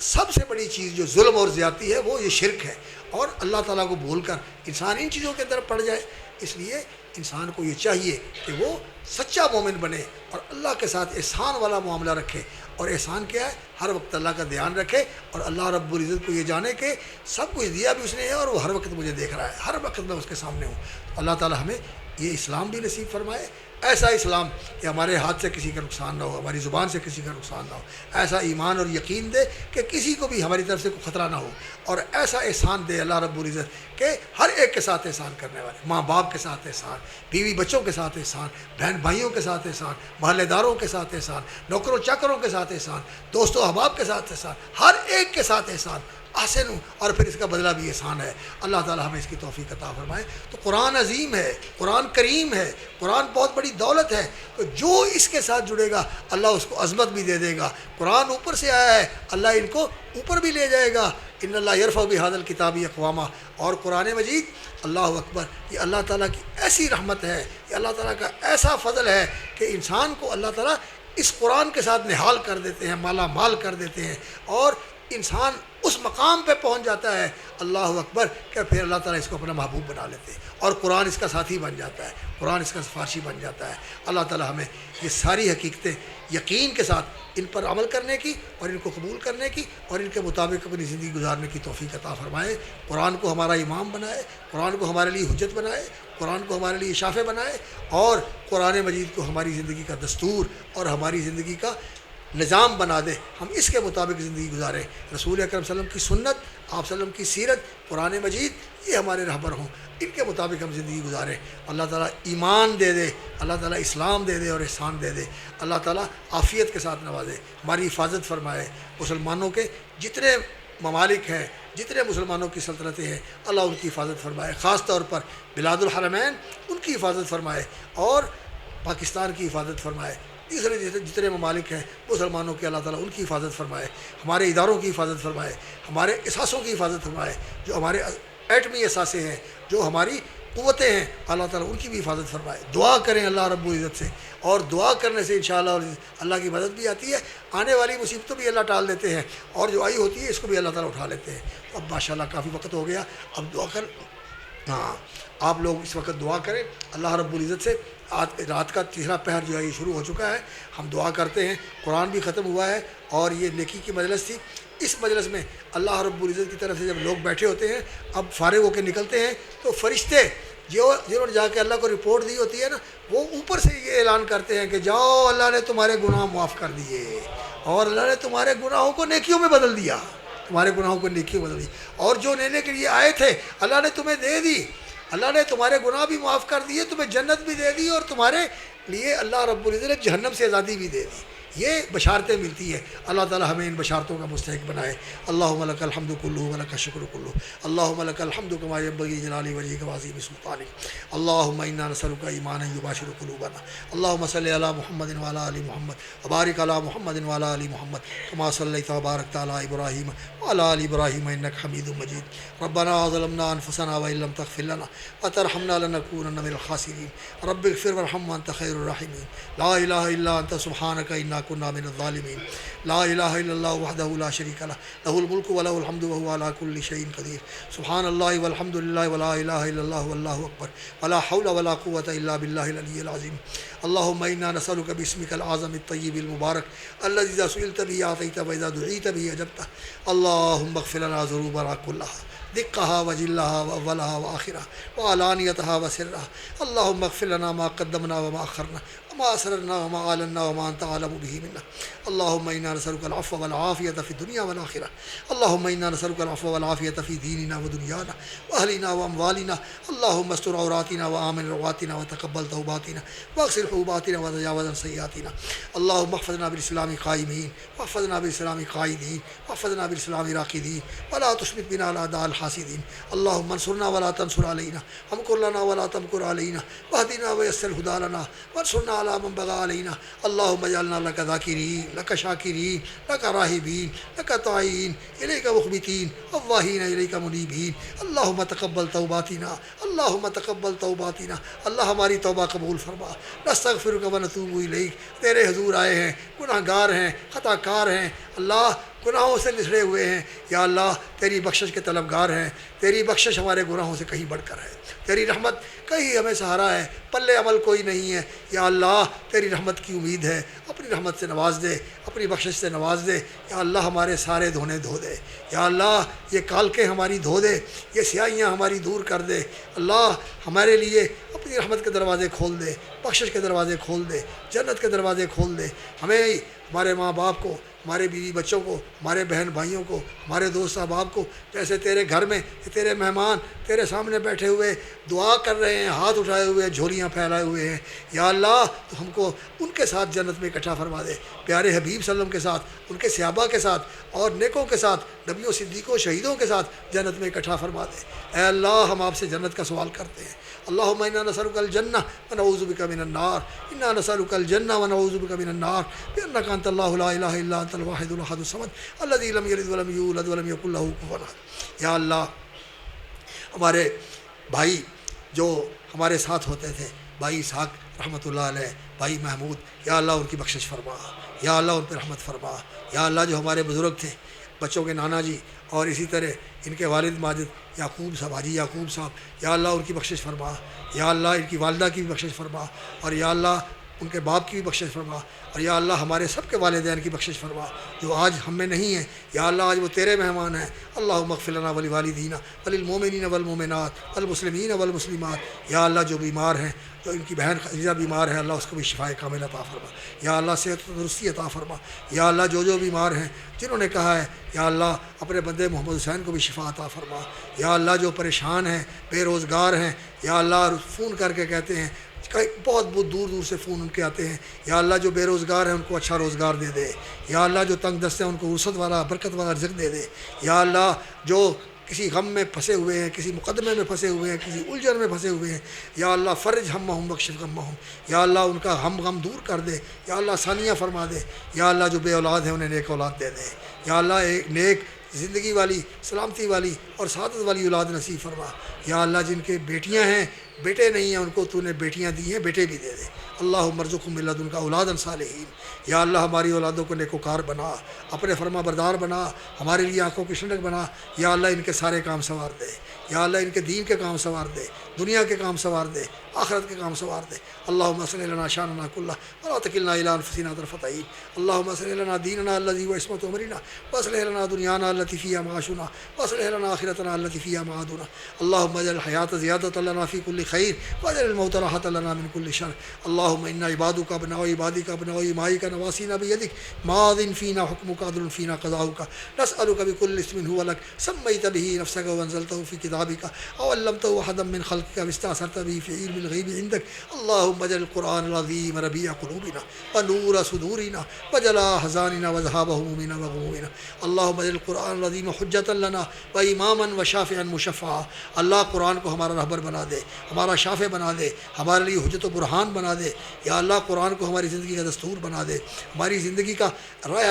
A: سب سے بڑی چیز جو ظلم اور زیادتی ہے وہ یہ شرک ہے، اور اللہ تعالیٰ کو بھول کر انسان ان چیزوں کے اندر پڑ جائے۔ اس لیے انسان کو یہ چاہیے کہ وہ سچا مومن بنے اور اللہ کے ساتھ احسان والا معاملہ رکھے، اور احسان کیا ہے؟ ہر وقت اللہ کا دھیان رکھے، اور اللہ رب العزت کو یہ جانے کہ سب کچھ دیا بھی اس نے ہے اور وہ ہر وقت مجھے دیکھ رہا ہے، ہر وقت میں اس کے سامنے ہوں۔ تو اللہ تعالیٰ ہمیں یہ اسلام بھی نصیب فرمائے، ایسا اسلام کہ ہمارے ہاتھ سے کسی کا نقصان نہ ہو، ہماری زبان سے کسی کا نقصان نہ ہو، ایسا ایمان اور یقین دے کہ کسی کو بھی ہماری طرف سے کوئی خطرہ نہ ہو، اور ایسا احسان دے اللہ رب العزت کہ ہر ایک کے ساتھ احسان کرنے والے، ماں باپ کے ساتھ احسان، بیوی بچوں کے ساتھ احسان، بہن بھائیوں کے ساتھ احسان، محلے داروں کے ساتھ احسان، نوکروں چاکروں کے ساتھ احسان، دوست و احباب کے ساتھ احسان، ہر ایک کے ساتھ احسان احسن ہوں، اور پھر اس کا بدلہ بھی احسان ہے۔ اللہ تعالیٰ ہمیں اس کی توفیق عطا فرمائے۔ تو قرآن عظیم ہے، قرآن کریم ہے، قرآن بہت بڑی دولت ہے، تو جو اس کے ساتھ جڑے گا اللہ اس کو عظمت بھی دے دے گا۔ قرآن اوپر سے آیا ہے، اللہ ان کو اوپر بھی لے جائے گا۔ ان اللہ یرفع بہذا الکتاب اقواما، اور قرآن مجید، اللہ اکبر، یہ اللہ تعالیٰ کی ایسی رحمت ہے، یہ اللہ تعالیٰ کا ایسا فضل ہے کہ انسان کو اللہ تعالیٰ اس قرآن کے ساتھ نہال کر دیتے ہیں، مالا مال کر دیتے ہیں، اور انسان اس مقام پہ پہنچ جاتا ہے، اللہ اکبر، کہ پھر اللہ تعالیٰ اس کو اپنا محبوب بنا لیتے ہیں، اور قرآن اس کا ساتھی بن جاتا ہے، قرآن اس کا سفارشی بن جاتا ہے۔ اللہ تعالیٰ ہمیں یہ ساری حقیقتیں یقین کے ساتھ ان پر عمل کرنے کی، اور ان کو قبول کرنے کی، اور ان کے مطابق اپنی زندگی گزارنے کی توفیق عطا فرمائے۔ قرآن کو ہمارا امام بنائے، قرآن کو ہمارے لیے حجت بنائے، قرآن کو ہمارے لیے شافع بنائے، اور قرآن مجید کو ہماری زندگی کا دستور اور ہماری زندگی کا نظام بنا دے، ہم اس کے مطابق زندگی گزاریں۔ رسول اکرم صلی اللہ علیہ وسلم کی سنت، آپ صلی اللہ علیہ وسلم کی سیرت، قرآن مجید، یہ ہمارے رہبر ہوں، ان کے مطابق ہم زندگی گزاریں۔ اللہ تعالیٰ ایمان دے دے، اللہ تعالیٰ اسلام دے دے اور احسان دے دے، اللہ تعالیٰ عافیت کے ساتھ نوازے، ہماری حفاظت فرمائے۔ مسلمانوں کے جتنے ممالک ہیں، جتنے مسلمانوں کی سلطنتیں ہیں، اللہ ان کی حفاظت فرمائے، خاص طور پر بلاد الحرمین ان کی حفاظت فرمائے، اور پاکستان کی حفاظت فرمائے۔ تیسرے جتنے ممالک ہیں مسلمانوں کے، اللہ تعالیٰ ان کی حفاظت فرمائے، ہمارے اداروں کی حفاظت فرمائے، ہمارے اثاثوں کی حفاظت فرمائے، جو ہمارے ایٹمی اثاثے ہیں، جو ہماری قوتیں ہیں، اللہ تعالیٰ ان کی بھی حفاظت فرمائے۔ دعا کریں اللہ رب العزت سے، اور دعا کرنے سے انشاءاللہ اللہ کی مدد بھی آتی ہے، آنے والی مصیبتوں بھی اللہ ٹال دیتے ہیں، اور جو آئی ہوتی ہے اس کو بھی اللہ تعالیٰ اٹھا لیتے ہیں۔ اب ماشاءاللہ کافی وقت ہو گیا، اب دعا کر، ہاں آپ لوگ اس وقت دعا کریں اللہ رب العزت سے۔ آج رات کا تیسرا پہر جو ہے یہ شروع ہو چکا ہے، ہم دعا کرتے ہیں، قرآن بھی ختم ہوا ہے، اور یہ نیکی کی مجلس تھی۔ اس مجلس میں اللہ رب العزت کی طرف سے جب لوگ بیٹھے ہوتے ہیں، اب فارغ ہو کے نکلتے ہیں، تو فرشتے جنہوں نے جا کے اللہ کو رپورٹ دی ہوتی ہے نا، وہ اوپر سے یہ اعلان کرتے ہیں کہ جاؤ، اللہ نے تمہارے گناہ معاف کر دیے، اور اللہ نے تمہارے گناہوں کو نیکیوں میں بدل دیا، تمہارے گناہوں کو نیکیوں میں بدل دی، اور جو لینے کے لیے آئے تھے اللہ نے تمہیں دے دی، اللہ نے تمہارے گناہ بھی معاف کر دیے، تمہیں جنت بھی دے دی، اور تمہارے لیے اللہ رب العزت نے جہنم سے آزادی بھی دے دی۔ یہ بشارتیں ملتی ہیں، اللہ تعالی ہمیں ان بشارتوں کا مستحق بنائے۔ اللہم لک الحمد کلہ ولک الشکر کلہ، اللہم لک الحمد کما ینبغی جلال وجہک وعظیم سلطانک، اللہم انا نسألک ایمانا یباشر قلوبنا، اللہم صلی علی محمد وعلی آل محمد وبارک علی محمد وعلی آل محمد کما صلیت وبارکت علی ابراہیم وعلی آل ابراہیم انک حمید مجید۔ ربنا ظلمنا انفسنا وان لم تغفر لنا وترحمنا لنکونن من الخاسرین، رب اغفر وارحم وانت خیر الراحمین، لا الہ الا انت سبحانک انا كنا من الظالمين، لا الہ الا اللہ وحدہ لا شریک لہ، لہ الملک ولہ الحمد وهو على كل شيء قدیر، سبحان اللہ والحمد للہ ولا الہ الا اللہ واللہ اکبر، ولا حول ولا قوة الا باللہ العلی العظیم۔ اللہم انا نسألک باسمک العظم الطیب المبارک الذی اذا سئلت به اعطیت واذا دعیت به اجبت، اللہم اغفر لنا ذنوبنا كلها دقها وجلها واولها واخرها وعلانیتها وسرها، اللہم اغفر لنا ما قدمنا وما اخرنا ما أسررنا وما أعلنا وما أنت أعلم به منا. اللهم إنا نسألك العفو والعافية في الدنيا والآخرة. اللهم إنا نسألك العفو والعافية في ديننا ودنيانا وأهلنا وأموالنا. اللهم استر عوراتنا وآمن رواتنا وتقبل توباتنا واغسل حوباتنا وتجاوز عن سيئاتنا. اللهم احفظنا بالإسلام قائمين واحفظنا بالإسلام قائدين واحفظنا بالإسلام راقدين ولا تشمت بنا الأعداء الحاسدين. اللهم انصرنا ولا تنصر علينا وامكر لنا ولا تمكر علينا واهدنا ويسر الهدى لنا وانصرنا على من بغى علينا. اللهم اجعلنا لك ذاكرين لك شاكرين لك راهبين لك طائعين إليك مخبتين أواهين إليك منيبين. اللهم تقبل توباتنا اللهم تقبل توباتنا. اللہ ہماری توبہ قبول فرما. نستغفرک ونتوب الیک. تیرے حضور آئے ہیں، گناہ گار ہیں، خطا کار ہیں، اللہ گناہوں سے نسڑے ہوئے ہیں. یا اللہ تیری بخشش کے طلبگار ہیں. تیری بخشش ہمارے گناہوں سے کہیں بڑھ کر ہے. تیری رحمت کہیں ہمیں سہارا ہے، پلے عمل کوئی نہیں ہے. یا اللہ تیری رحمت کی امید ہے، اپنی رحمت سے نواز دے، اپنی بخشش سے نواز دے. یا اللہ ہمارے سارے دھونے دھو دے. یا اللہ یہ کالکیں ہماری دھو دے، یہ سیاہیاں ہماری دور کر دے. اللہ ہمارے لیے اپنی رحمت کے دروازے کھول دے، بخشش کے دروازے کھول دے، جنت کے دروازے کھول دے. ہمیں ہمارے ماں باپ کو، ہمارے بیوی بچوں کو، ہمارے بہن بھائیوں کو، ہمارے دوست احباب کو، جیسے تیرے گھر میں تیرے مہمان تیرے سامنے بیٹھے ہوئے دعا کر رہے ہیں، ہاتھ اٹھائے ہوئے، جھولیاں پھیلائے ہوئے ہیں. یا اللہ تو ہم کو ان کے ساتھ جنت میں اکٹھا فرما دے. پیارے حبیب صلی اللہ علیہ وسلم کے ساتھ، ان کے صحابہ کے ساتھ اور نیکوں کے ساتھ، نبیوں صدیقوں شہیدوں کے ساتھ جنت میں اکٹھا فرما دے. اے اللہ ہم آپ سے جنت کا سوال کرتے ہیں. اللہم انا نسألک الجنہ ونعوذ بک من النار. انا نسألک الجنہ ونعوذ بک من النار بأنک انت اللہ لا الہ الا انت الواحد الاحد الصمد الذی لم یلد ولم یولد ولم یکن لہ کفوا احد. یا اللہ ہمارے بھائی جو ہمارے ساتھ ہوتے تھے، بھائی اسحاق رحمۃ اللہ علیہ، بھائی محمود، یا اللہ ان کی بخشش فرما. یا اللہ ان پہ رحمت فرما. یا اللہ جو ہمارے بزرگ تھے، بچوں کے نانا جی اور اسی طرح ان کے والد ماجد یعقوب صاحب، حاجی یعقوب صاحب، یا اللہ ان کی بخشش فرما. یا اللہ ان کی والدہ کی بھی بخشش فرما. اور یا اللہ ان کے باپ کی بھی بخشش فرما. اور یا اللہ ہمارے سب کے والدین کی بخشش فرما جو آج ہم میں نہیں ہیں. یا اللہ آج وہ تیرے مہمان ہیں. اللہم اغفر لنا ولوالدینا وللمؤمنین والمؤمنات والمسلمین والمسلمات. یا اللہ جو بیمار ہیں، جو ان کی بہن خدیجہ بیمار ہے، اللہ اس کو بھی شفائے کامل عطا فرما. یا اللہ صحت و تندرستی عطا فرما. یا اللہ جو بیمار ہیں، جنہوں نے کہا ہے یا اللہ اپنے بندے محمد حسین کو بھی شفا عطا فرما. یا اللہ جو پریشان ہیں، بے روزگار ہیں، یا اللہ فون کر کے کہتے ہیں، بہت دور دور سے فون ان کے آتے ہیں. یا اللہ جو بے روزگار ہیں ان کو اچھا روزگار دے دے. یا اللہ جو تنگ دست ہیں ان کو وسعت والا برکت والا رزق دے دے. یا اللہ جو کسی غم میں پھنسے ہوئے ہیں، کسی مقدمے میں پھنسے ہوئے ہیں، کسی الجھن میں پھنسے ہوئے ہیں، یا اللہ فرج ہمہم وکشف غمہم. یا اللہ ان کا غم دور کر دے. یا اللہ ثانیہ فرما دے. یا اللہ جو بے اولاد ہیں انہیں نیک اولاد دے دے. یا اللہ ایک نیک زندگی والی، سلامتی والی اور سعادت والی اولاد نصیب فرما. یا اللہ جن کے بیٹیاں ہیں، بیٹے نہیں ہیں، ان کو تو نے بیٹیاں دی ہیں، بیٹے بھی دے دے. اللہم ارزقہم من لدنک اولادا صالحین. یا اللہ ہماری اولادوں کو نیکوکار بنا، اپنے فرما بردار بنا، ہمارے لیے آنکھوں کی ٹھنڈک بنا. یا اللہ ان کے سارے کام سنوار دے. یا اللہ ان کے دین کے کام سنوار دے، دنیا کے کام سنوار دے، آخرت کے کام سنوار دے. اللہم اصلح لنا شاننا کلہ ولا تکلنا الی انفسنا طرفۃ عین. اللہم اصلح لنا دیننا الذی هو عصمۃ امرنا واصلح لنا دنیانا التي فیہا معاشنا واصلح لنا آخرتنا التي فیہا معادنا. اللہم اجعل الحیاۃ زیادۃ لنا فی کل خیر واجعل الموت راحۃ لنا من کل شر. اللہم انا عبادک ابناء عبادک ابناء امائک نواسینا بیدک ماض فینا حکمک عدل فینا قضاؤک. نسألک بکل اسم هو لک سمیت به نفسک وانزلته فی کتابک او علمته احدا من خلقک واستأثرت به فی علم الغیب عندک. اللہم اجعل القرآن العظیم ربیع قلوبنا ونور صدورنا وجلاء احزاننا وذهاب همومنا وغمومنا. اللہم اجعل القرآن العظیم حجة لنا واماما وشافعا مشفعا. اللہ قرآن کو ہمارا رہبر بنا دے، ہمارا شافع بنا دے، ہمارے لیے حجت و برہان بنا دے. یا اللہ قرآن کو ہماری زندگی کا دستور بنا دے، ہماری زندگی کا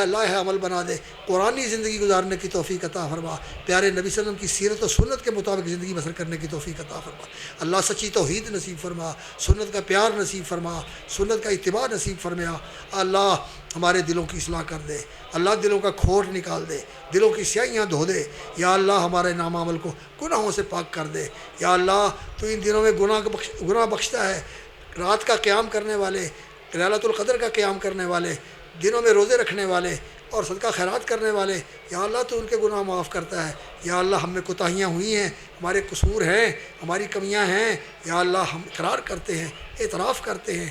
A: لائحہ عمل بنا دے. قرآنی زندگی گزارنے کی توفیق عطا فرما. پیارے نبی صلی اللہ علیہ وسلم کی سیرت و سنت کے مطابق زندگی بسر کرنے کی توفیق عطا فرما. اللہ سچی توحید نصیب فرما، سنت کا پیار نصیب فرما، سنت کا اتباع نصیب فرما. اللہ ہمارے دلوں کی اصلاح کر دے. اللہ دلوں کا کھوٹ نکال دے، دلوں کی سیاہیاں دھو دے. یا اللہ ہمارے نام عمل کو گناہوں سے پاک کر دے. یا اللہ تو ان دنوں میں گناہ بخشتا ہے. رات کا قیام کرنے والے، لیلۃ القدر کا قیام کرنے والے، دنوں میں روزے رکھنے والے اور صدقہ خیرات کرنے والے، یا اللہ تو ان کے گناہ معاف کرتا ہے. یا اللہ ہم میں کوتاہیاں ہوئی ہیں، ہمارے قصور ہیں، ہماری کمیاں ہیں. یا اللہ ہم اقرار کرتے ہیں، اعتراف کرتے ہیں.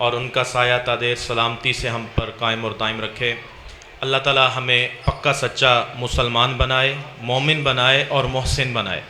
B: اور ان کا سایہ تادیر سلامتی سے ہم پر قائم اور دائم رکھے۔ اللہ تعالی ہمیں پکا سچا مسلمان بنائے، مومن بنائے اور محسن بنائے۔